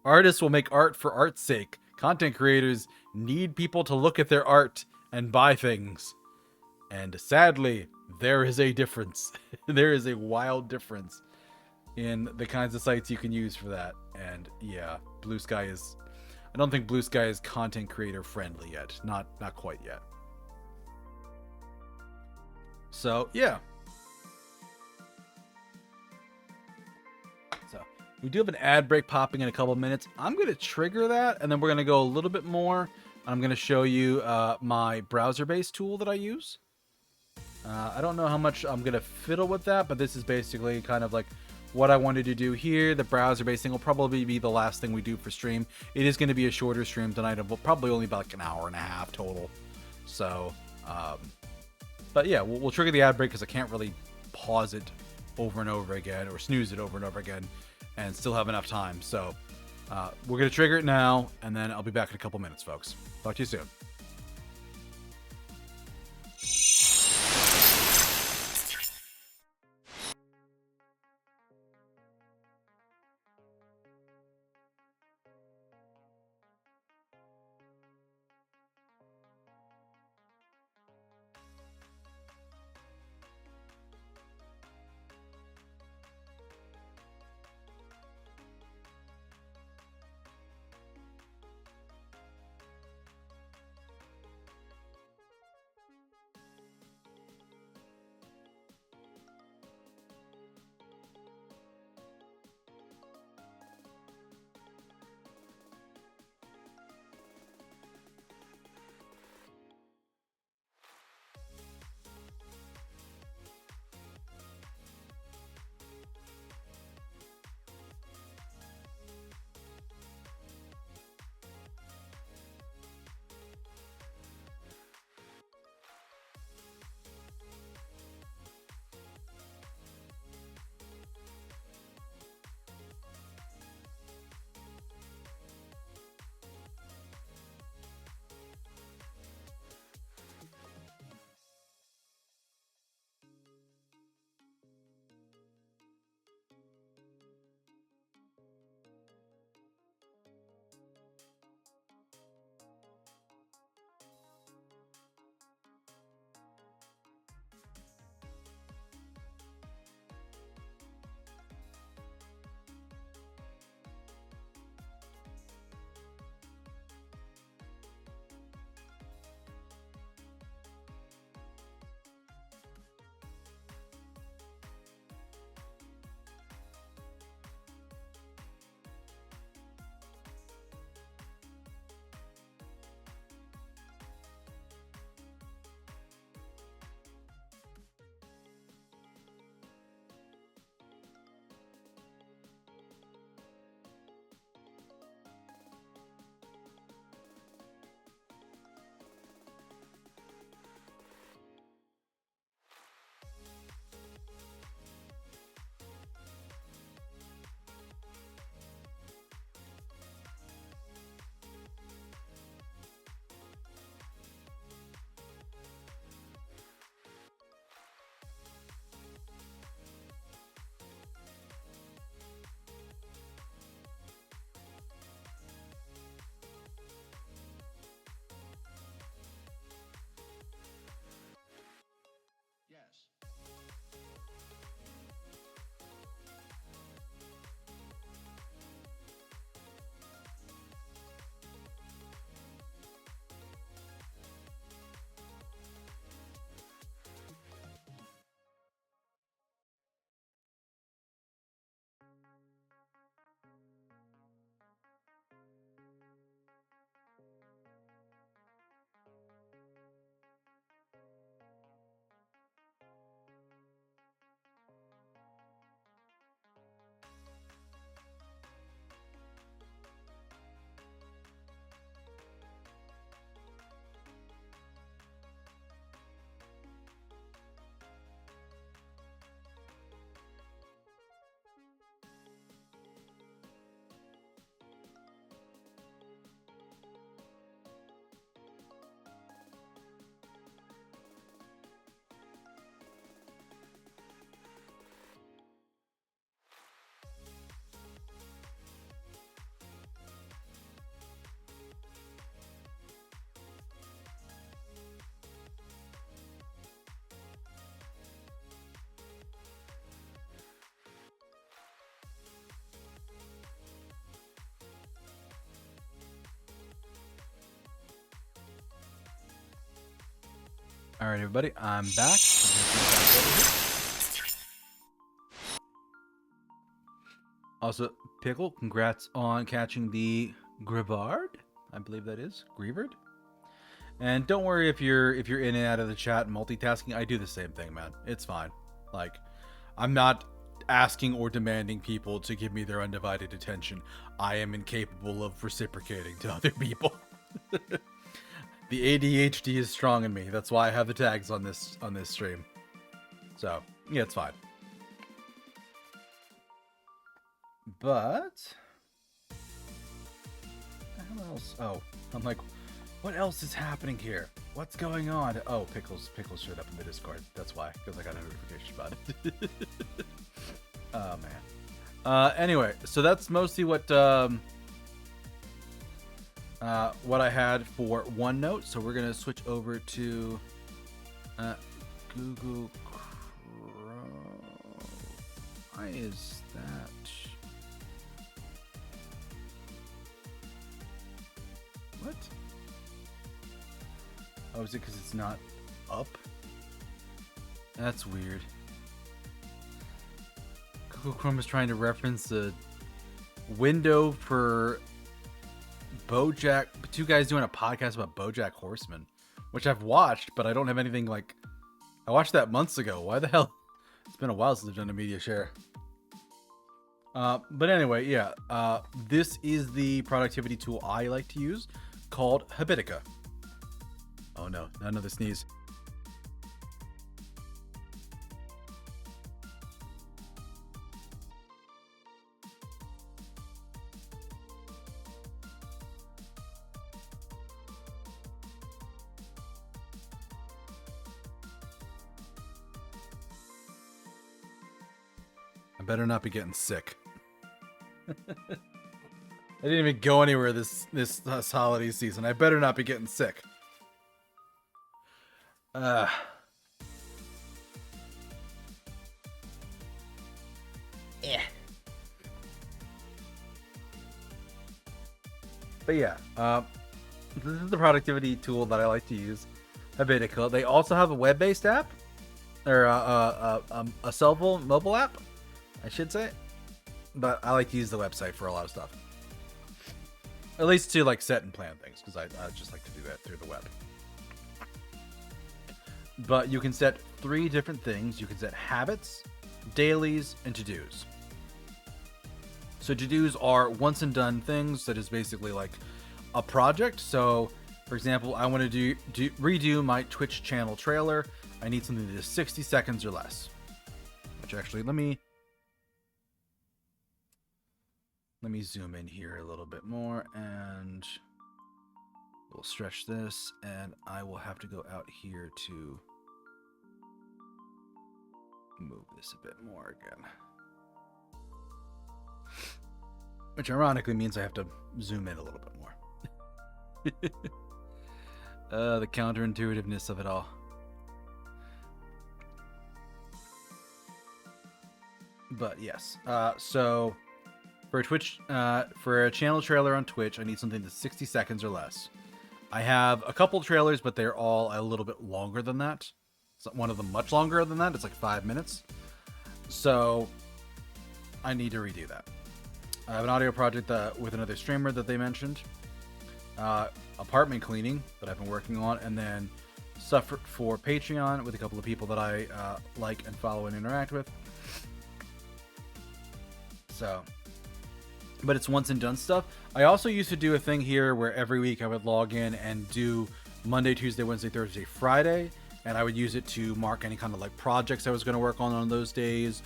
Artists will make art for art's sake. Content creators need people to look at their art and buy things. And sadly, there is a difference. There is a wild difference in the kinds of sites you can use for that. And yeah, Blue Sky is... I don't think Blue Sky is content creator friendly yet. Not quite yet. So, yeah. So, we do have an ad break popping in a couple minutes. I'm going to trigger that, and then we're going to go a little bit more. I'm going to show you my browser-based tool that I use. I don't know how much I'm going to fiddle with that, but this is basically kind of like what I wanted to do here. The browser-based thing will probably be the last thing we do for stream. It is going to be a shorter stream tonight. It will probably only be like an hour and a half total. So, but yeah, we'll trigger the ad break because I can't really pause it over and over again or snooze it over and over again and still have enough time. So we're going to trigger it now, and then I'll be back in a couple minutes, folks. Talk to you soon. All right, everybody, I'm back. Also, Pickle, congrats on catching the Grivard. I believe that is Grievard. And don't worry if you're in and out of the chat and multitasking. I do the same thing, man. It's fine. Like, I'm not asking or demanding people to give me their undivided attention. I am incapable of reciprocating to other people. The ADHD is strong in me. That's why I have the tags on this stream. So, yeah, it's fine. But what else? Oh, I'm like, what else is happening here? What's going on? Oh, Pickles showed up in the Discord. That's why, because I got a notification about it. Oh man. Anyway, so that's mostly what I had for OneNote. So we're gonna switch over to Google Chrome. Why is that? What? Oh, is it because it's not up? That's weird. Google Chrome is trying to reference a window for BoJack. Two guys doing a podcast about BoJack Horseman, which I've watched, but I don't have anything like. I watched that months ago. Why the hell? It's been a while since I've done a media share. But anyway, yeah. This is the productivity tool I like to use, called Habitica. Oh no, another sneeze. I better not be getting sick. I didn't even go anywhere this holiday season. I better not be getting sick. Yeah. But yeah, this is the productivity tool that I like to use, Habitica. They also have a web-based app, or a cell phone mobile app, I should say. But I like to use the website for a lot of stuff. At least to like set and plan things, because I just like to do that through the web. But you can set 3 different things. You can set habits, dailies, and to-dos. So to-dos are once and done things that is basically like a project. So, for example, I want to redo my Twitch channel trailer. I need something that is 60 seconds or less. Which actually, let me zoom in here a little bit more, and we'll stretch this, and I will have to go out here to move this a bit more again. Which ironically means I have to zoom in a little bit more. The counterintuitiveness of it all. But yes, so for a Twitch, for a channel trailer on Twitch, I need something that's 60 seconds or less. I have a couple trailers, but they're all a little bit longer than that. One of them much longer than that. It's like 5 minutes. So I need to redo that. I have an audio project with another streamer that they mentioned. Apartment cleaning that I've been working on, and then stuff for Patreon with a couple of people that I like and follow and interact with. So, but it's once and done stuff. I also used to do a thing here where every week I would log in and do Monday, Tuesday, Wednesday, Thursday, Friday, and I would use it to mark any kind of like projects I was going to work on those days,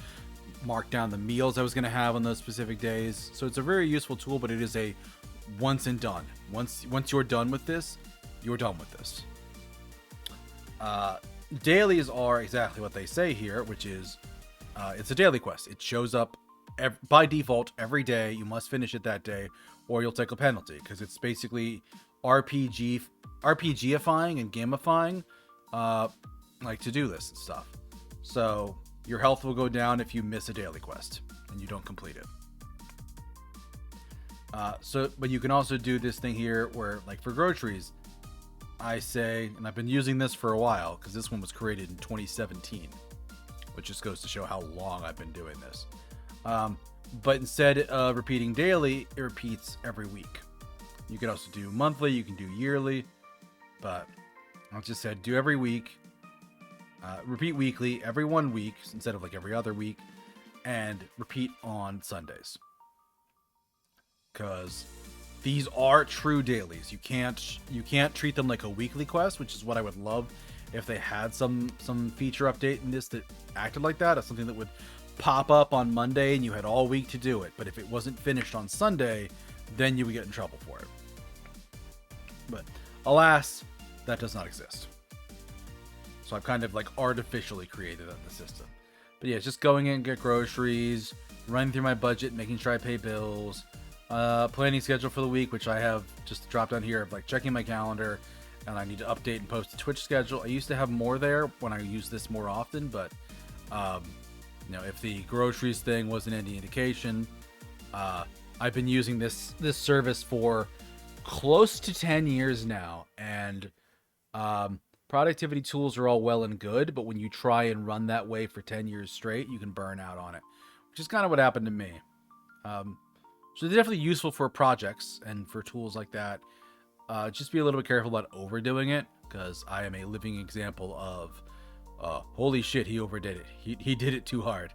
mark down the meals I was going to have on those specific days. So it's a very useful tool, but it is a once and done. Once you're done with this, you're done with this. Dailies are exactly what they say here, which is it's a daily quest. It shows up by default every day. You must finish it that day, or you'll take a penalty, because it's basically RPGifying and gamifying like to-do lists and stuff. So your health will go down if you miss a daily quest and you don't complete it. But you can also do this thing here where, like for groceries, I say, and I've been using this for a while because this one was created in 2017, which just goes to show how long I've been doing this. But instead of repeating daily, it repeats every week. You can also do monthly, you can do yearly, but I just said do every week. Repeat weekly, every 1 week instead of like every other week, and repeat on Sundays. Because these are true dailies. You can't treat them like a weekly quest, which is what I would love if they had some feature update in this that acted like that, as something that would pop up on Monday and you had all week to do it. But if it wasn't finished on Sunday, then you would get in trouble for it. But alas, that does not exist. So I've kind of like artificially created that in the system. But yeah, just going in, get groceries, running through my budget, making sure I pay bills, planning schedule for the week, which I have just dropped down here of like checking my calendar, and I need to update and post a Twitch schedule. I used to have more there when I use this more often, but you know, if the groceries thing wasn't any indication, I've been using this service for close to 10 years now, and productivity tools are all well and good, but when you try and run that way for 10 years straight, you can burn out on it, which is kind of what happened to me. So they're definitely useful for projects and for tools like that. Just be a little bit careful about overdoing it, because I am a living example of holy shit, he overdid it. He did it too hard.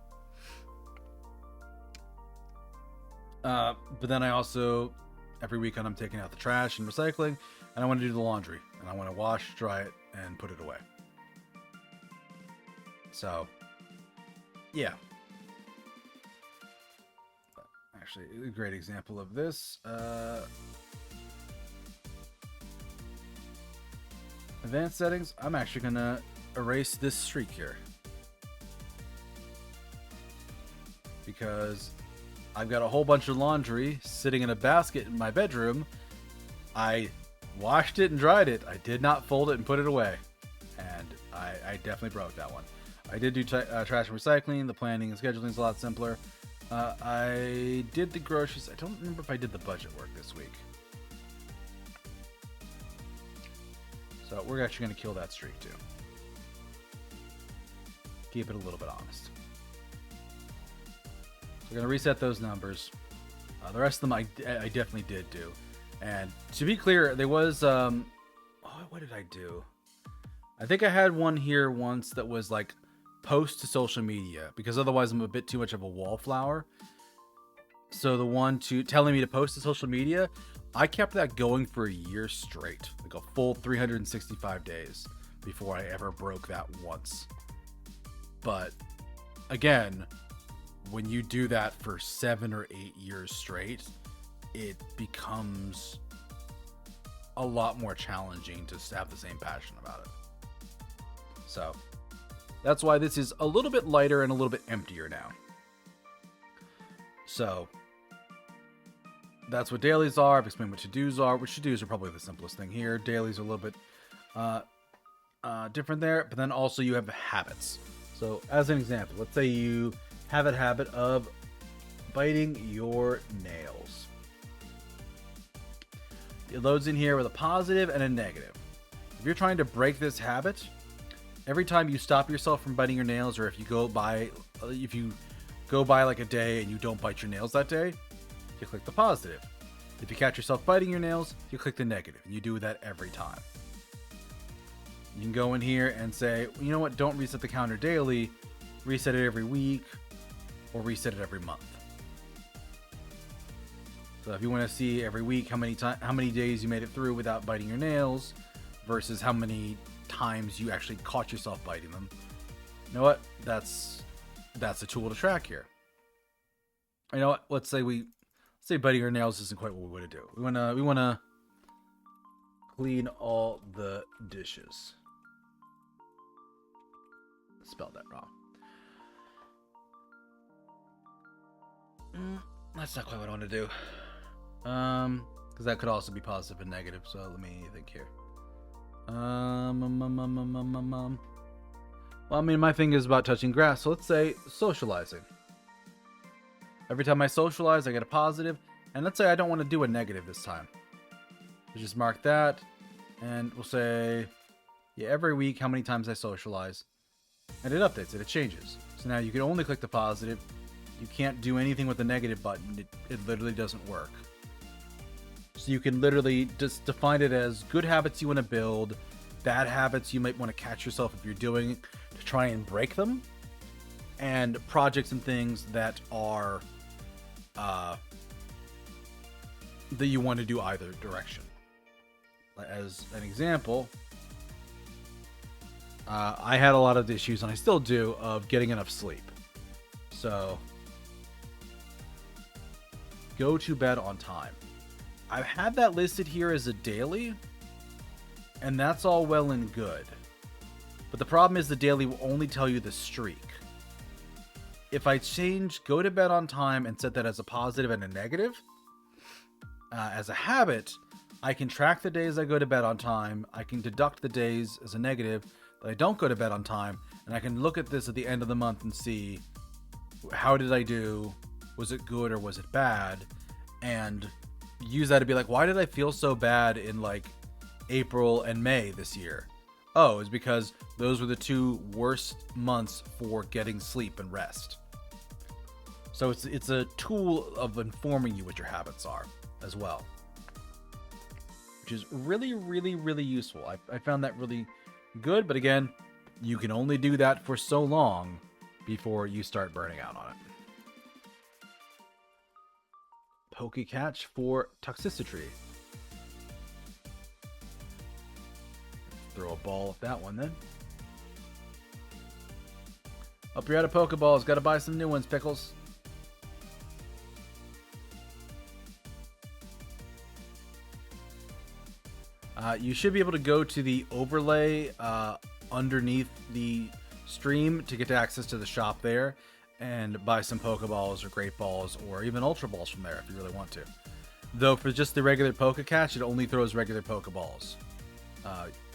But then I also, every weekend I'm taking out the trash and recycling, and I want to do the laundry, and I want to wash, dry it, and put it away. So, yeah. Actually, a great example of this. Advanced settings. I'm actually going to erase this streak here, because I've got a whole bunch of laundry sitting in a basket in my bedroom. I washed it and dried it. I did not fold it and put it away, and I definitely broke that one. I did do trash and recycling. The planning and scheduling is a lot simpler. I did the groceries. I don't remember if I did the budget work this week. So we're actually going to kill that streak too. Keep it a little bit honest. So we're going to reset those numbers. The rest of them I definitely did do. And to be clear, there was... what did I do? I think I had one here once that was like post to social media, because otherwise I'm a bit too much of a wallflower. So the one telling me to post to social media, I kept that going for a year straight, like a full 365 days before I ever broke that once. But again, when you do that for 7 or 8 years straight, it becomes a lot more challenging to have the same passion about it. So that's why this is a little bit lighter and a little bit emptier now. So that's what dailies are. I've explained what to-dos are, which to-dos are probably the simplest thing here. Dailies are a little bit different there, but then also you have habits. So as an example, let's say you have a habit of biting your nails. It loads in here with a positive and a negative. If you're trying to break this habit, every time you stop yourself from biting your nails, or if you go by like a day and you don't bite your nails that day, you click the positive. If you catch yourself biting your nails, you click the negative, and you do that every time. You can go in here and say, you know what, don't reset the counter daily, reset it every week, or reset it every month. So if you want to see every week how many days you made it through without biting your nails versus how many times you actually caught yourself biting them, you know what, that's a tool to track here. You know what, let's say biting your nails isn't quite what we want to do. We want to clean all the dishes. Spelled that wrong. That's not quite what I want to do. Because that could also be positive and negative. So let me think here. Well, I mean, my thing is about touching grass. So let's say socializing. Every time I socialize, I get a positive. And let's say I don't want to do a negative this time. So just mark that. and we'll say, yeah, every week how many times I socialize, and it updates it. It changes. So now you can only click the positive. You can't do anything with the negative button. It literally doesn't work. So you can literally just define it as good habits you want to build, bad habits you might want to catch yourself if you're doing to try and break them, and projects and things that are that you want to do either direction. As an example, I had a lot of issues, and I still do, of getting enough sleep. So go to bed on time. I've had that listed here as a daily, and that's all well and good. But the problem is the daily will only tell you the streak. If I change go to bed on time and set that as a positive and a negative, as a habit, I can track the days I go to bed on time. I can deduct the days as a negative that I don't go to bed on time, and I can look at this at the end of the month and see, how did I do? Was it good or was it bad? And use that to be like, why did I feel so bad in like April and May this year? Oh, it's because those were the 2 worst months for getting sleep and rest. So it's a tool of informing you what your habits are as well, which is really, really, really useful. I found that really good, but again, you can only do that for so long before you start burning out on it. Pokecatch for Toxicity. Throw a ball at that one then. Hope you're out of Pokeballs. Gotta buy some new ones, Pickles. You should be able to go to the overlay underneath the stream to get access to the shop there and buy some Pokeballs or Great Balls or even Ultra Balls from there if you really want to. Though for just the regular Pokecatch, it only throws regular Pokeballs.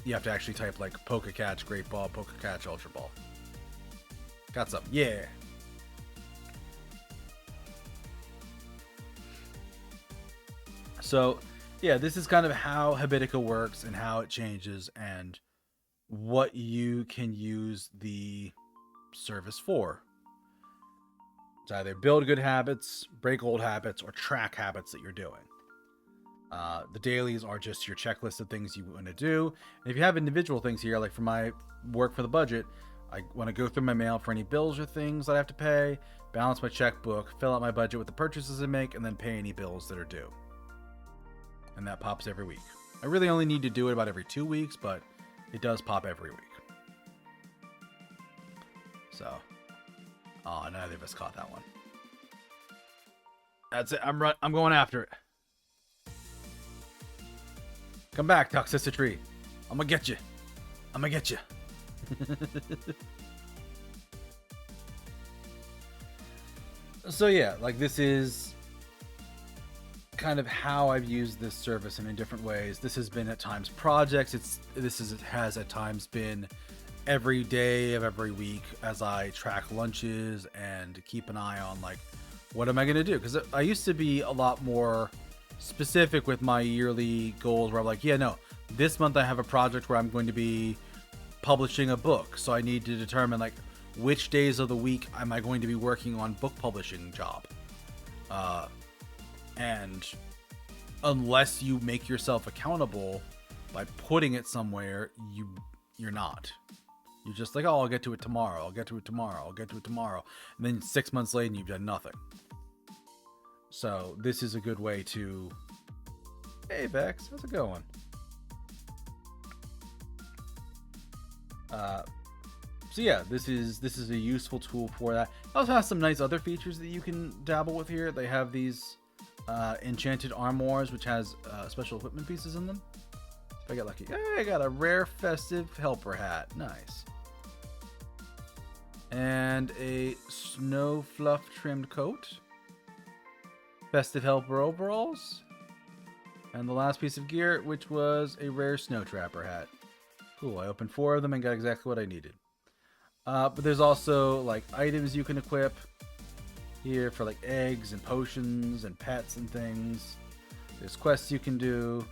You have to actually type like Pokecatch, Great Ball, Pokecatch, Ultra Ball. Got some. Yeah. So, yeah, this is kind of how Habitica works and how it changes and what you can use the service for. It's either build good habits, break old habits, or track habits that you're doing. The dailies are just your checklist of things you want to do. And if you have individual things here, like for my work for the budget, I want to go through my mail for any bills or things that I have to pay, balance my checkbook, fill out my budget with the purchases I make, and then pay any bills that are due. And that pops every week. I really only need to do it about every 2 weeks, but it does pop every week. So, oh, neither of us caught that one. That's it. I'm going after it. Come back, Toxicity. I'm gonna get you. I'm gonna get you. So yeah, like this is kind of how I've used this service in different ways. This has been at times projects. It has at times been every day of every week as I track lunches and keep an eye on like, what am I going to do? Because I used to be a lot more specific with my yearly goals where I'm like, yeah, no, this month I have a project where I'm going to be publishing a book. So I need to determine like which days of the week am I going to be working on book publishing job. And unless you make yourself accountable by putting it somewhere, you're not. You're just like, oh, I'll get to it tomorrow. I'll get to it tomorrow. I'll get to it tomorrow. And then 6 months later, you've done nothing. So this is a good way to... Hey, Vex. How's it going? So yeah, this is a useful tool for that. It also has some nice other features that you can dabble with here. They have these enchanted armoires, which has special equipment pieces in them. If I get lucky. Hey, I got a rare festive helper hat. Nice. And a snow fluff trimmed coat. Festive helper overalls. And the last piece of gear, which was a rare snow trapper hat. Cool, I opened 4 of them and got exactly what I needed. But there's also like items you can equip here for like eggs and potions and pets and things. There's quests you can do.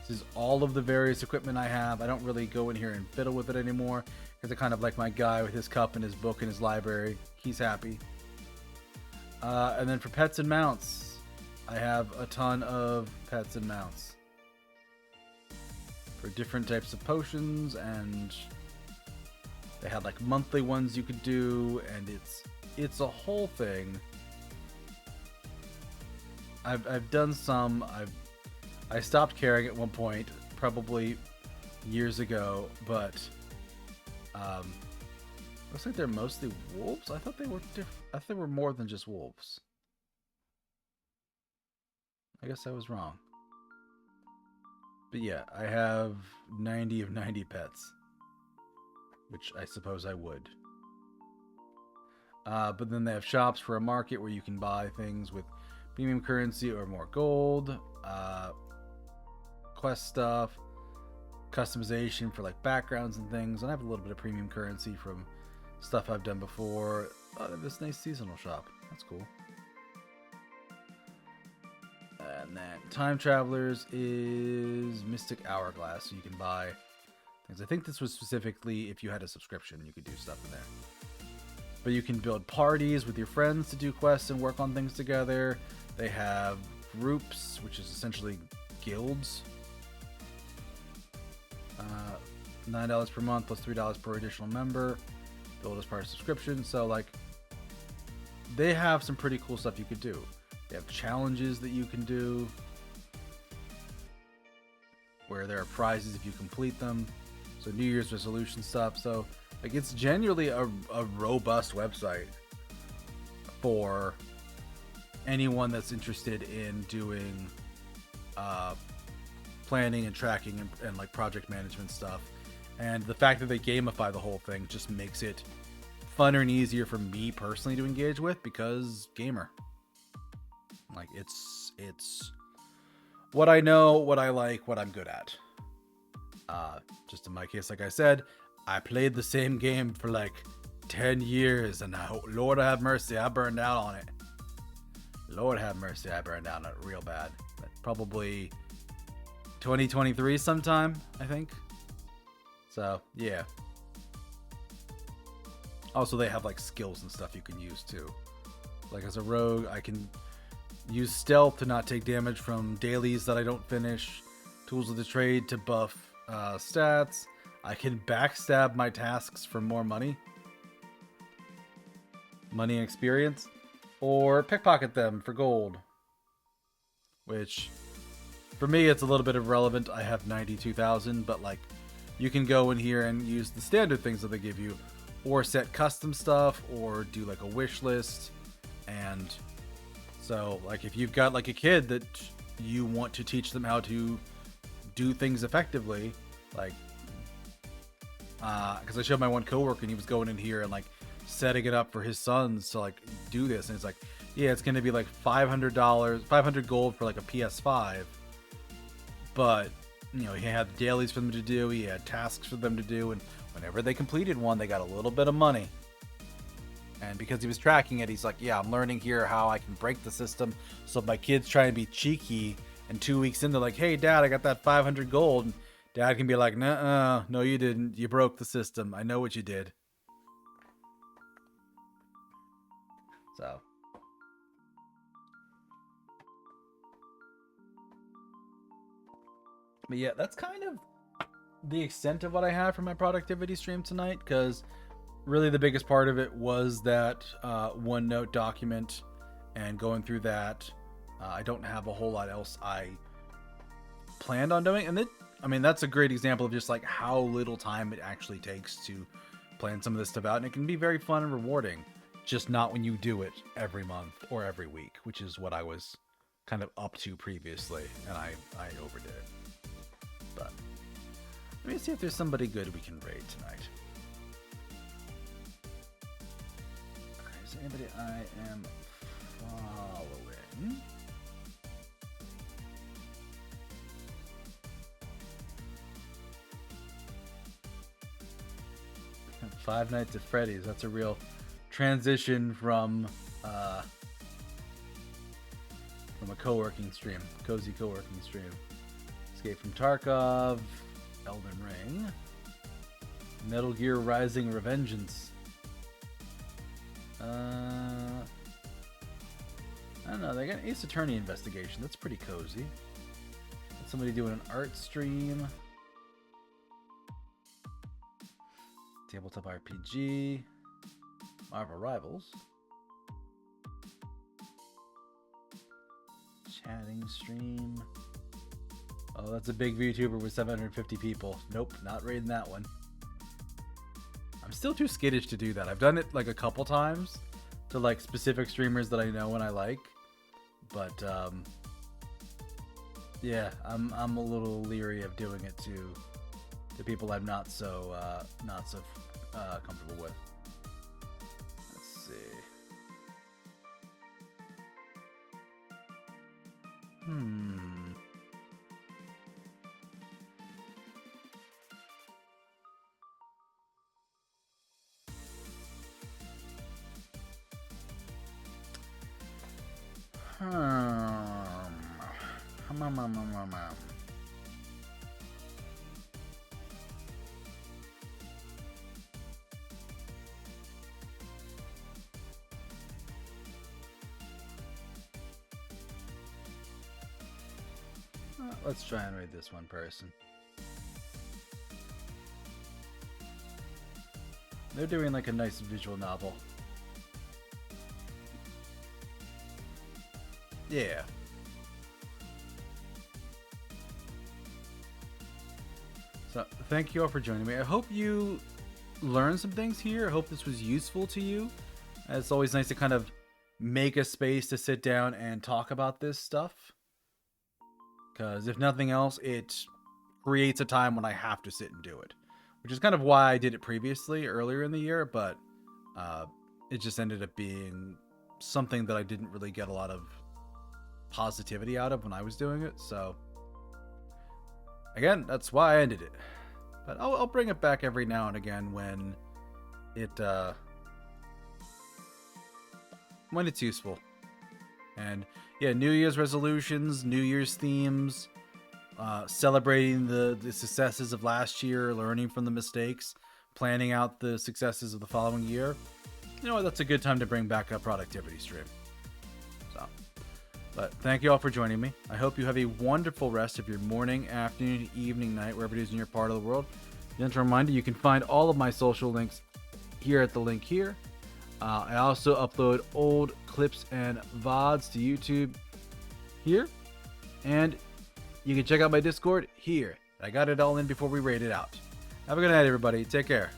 This is all of the various equipment I have. I don't really go in here and fiddle with it anymore because I kind of like my guy with his cup and his book and his library. He's happy. And then for pets and mounts, I have a ton of pets and mounts for different types of potions, and they had like monthly ones you could do, and it's a whole thing. I've done some. I stopped caring at one point, probably years ago, but looks like they're mostly wolves. I thought they were I thought they were more than just wolves. I guess I was wrong. But yeah, I have 90 of 90 pets, which I suppose I would. But then they have shops for a market where you can buy things with premium currency or more gold, quest stuff, customization for like backgrounds and things, and I have a little bit of premium currency from stuff I've done before. Oh, this nice seasonal shop. That's cool. And then Time Travelers is Mystic Hourglass, so you can buy things. I think this was specifically if you had a subscription, you could do stuff in there. But you can build parties with your friends to do quests and work on things together. They have groups, which is essentially guilds. $9 per month plus $3 per additional member. Build as part of subscription. So like, they have some pretty cool stuff you could do. They have challenges that you can do where there are prizes if you complete them. So New Year's resolution stuff. So like, it's genuinely a robust website for anyone that's interested in doing planning and tracking and like project management stuff. And the fact that they gamify the whole thing just makes it funner and easier for me personally to engage with, because gamer. Like, it's what I know, what I like, what I'm good at. Just in my case, like I said, I played the same game for like 10 years, and now, Lord have mercy, I burned out on it. Lord have mercy, I burned out on it real bad. But probably 2023 sometime, I think. So, yeah. Also, they have like skills and stuff you can use too. Like as a rogue, I can use stealth to not take damage from dailies that I don't finish. Tools of the trade to buff stats. I can backstab my tasks for more money. Money and experience. Or pickpocket them for gold. Which, for me, it's a little bit irrelevant. I have 92,000, but like, you can go in here and use the standard things that they give you, or set custom stuff, or do like a wish list. And so, like, if you've got like a kid that you want to teach them how to do things effectively, like, because I showed my one coworker and he was going in here and like setting it up for his sons to like do this, and it's like, yeah, it's gonna be like $500 gold for like a PS5, but you know, he had dailies for them to do, he had tasks for them to do, and whenever they completed one, they got a little bit of money. And because he was tracking it, he's like, yeah, I'm learning here how I can break the system. So if my kids try and be cheeky, and 2 weeks in, they're like, hey, Dad, I got that 500 gold. And Dad can be like, nuh-uh, no, you didn't. You broke the system. I know what you did. So. But yeah, that's kind of the extent of what I have for my productivity stream tonight, because really the biggest part of it was that OneNote document and going through that. I don't have a whole lot else I planned on doing, and that's a great example of just like how little time it actually takes to plan some of this stuff out, and it can be very fun and rewarding, just not when you do it every month or every week, which is what I was kind of up to previously, and I overdid it. But let me see if there's somebody good we can raid tonight. Okay, is there anybody I am following? Five Nights at Freddy's. That's a real transition from a co-working stream, cozy co-working stream. Escape from Tarkov, Elden Ring, Metal Gear Rising: Revengeance. I don't know. They got an Ace Attorney investigation. That's pretty cozy. Got somebody doing an art stream. Tabletop RPG. Marvel Rivals. Chatting stream. Oh, that's a big VTuber with 750 people. Nope, not raiding that one. I'm still too skittish to do that. I've done it like a couple times to like specific streamers that I know and I like, but yeah, I'm a little leery of doing it to people I'm not so comfortable with. Let's see. Let's try and raid this one person. They're doing like a nice visual novel. Yeah. So, thank you all for joining me. I hope you learned some things here. I hope this was useful to you. It's always nice to kind of make a space to sit down and talk about this stuff. Because if nothing else, it creates a time when I have to sit and do it. Which is kind of why I did it previously, earlier in the year, but it just ended up being something that I didn't really get a lot of positivity out of when I was doing it. So, again, that's why I ended it. But I'll bring it back every now and again when it's useful. And yeah, New Year's resolutions, New Year's themes, celebrating the successes of last year, learning from the mistakes, planning out the successes of the following year. You know what? That's a good time to bring back a productivity stream. So, but thank you all for joining me. I hope you have a wonderful rest of your morning, afternoon, evening, night, wherever it is in your part of the world. Gentle reminder, you can find all of my social links here at the link here. I also upload old clips and VODs to YouTube here. And you can check out my Discord here. I got it all in before we raid it out. Have a good night, everybody. Take care.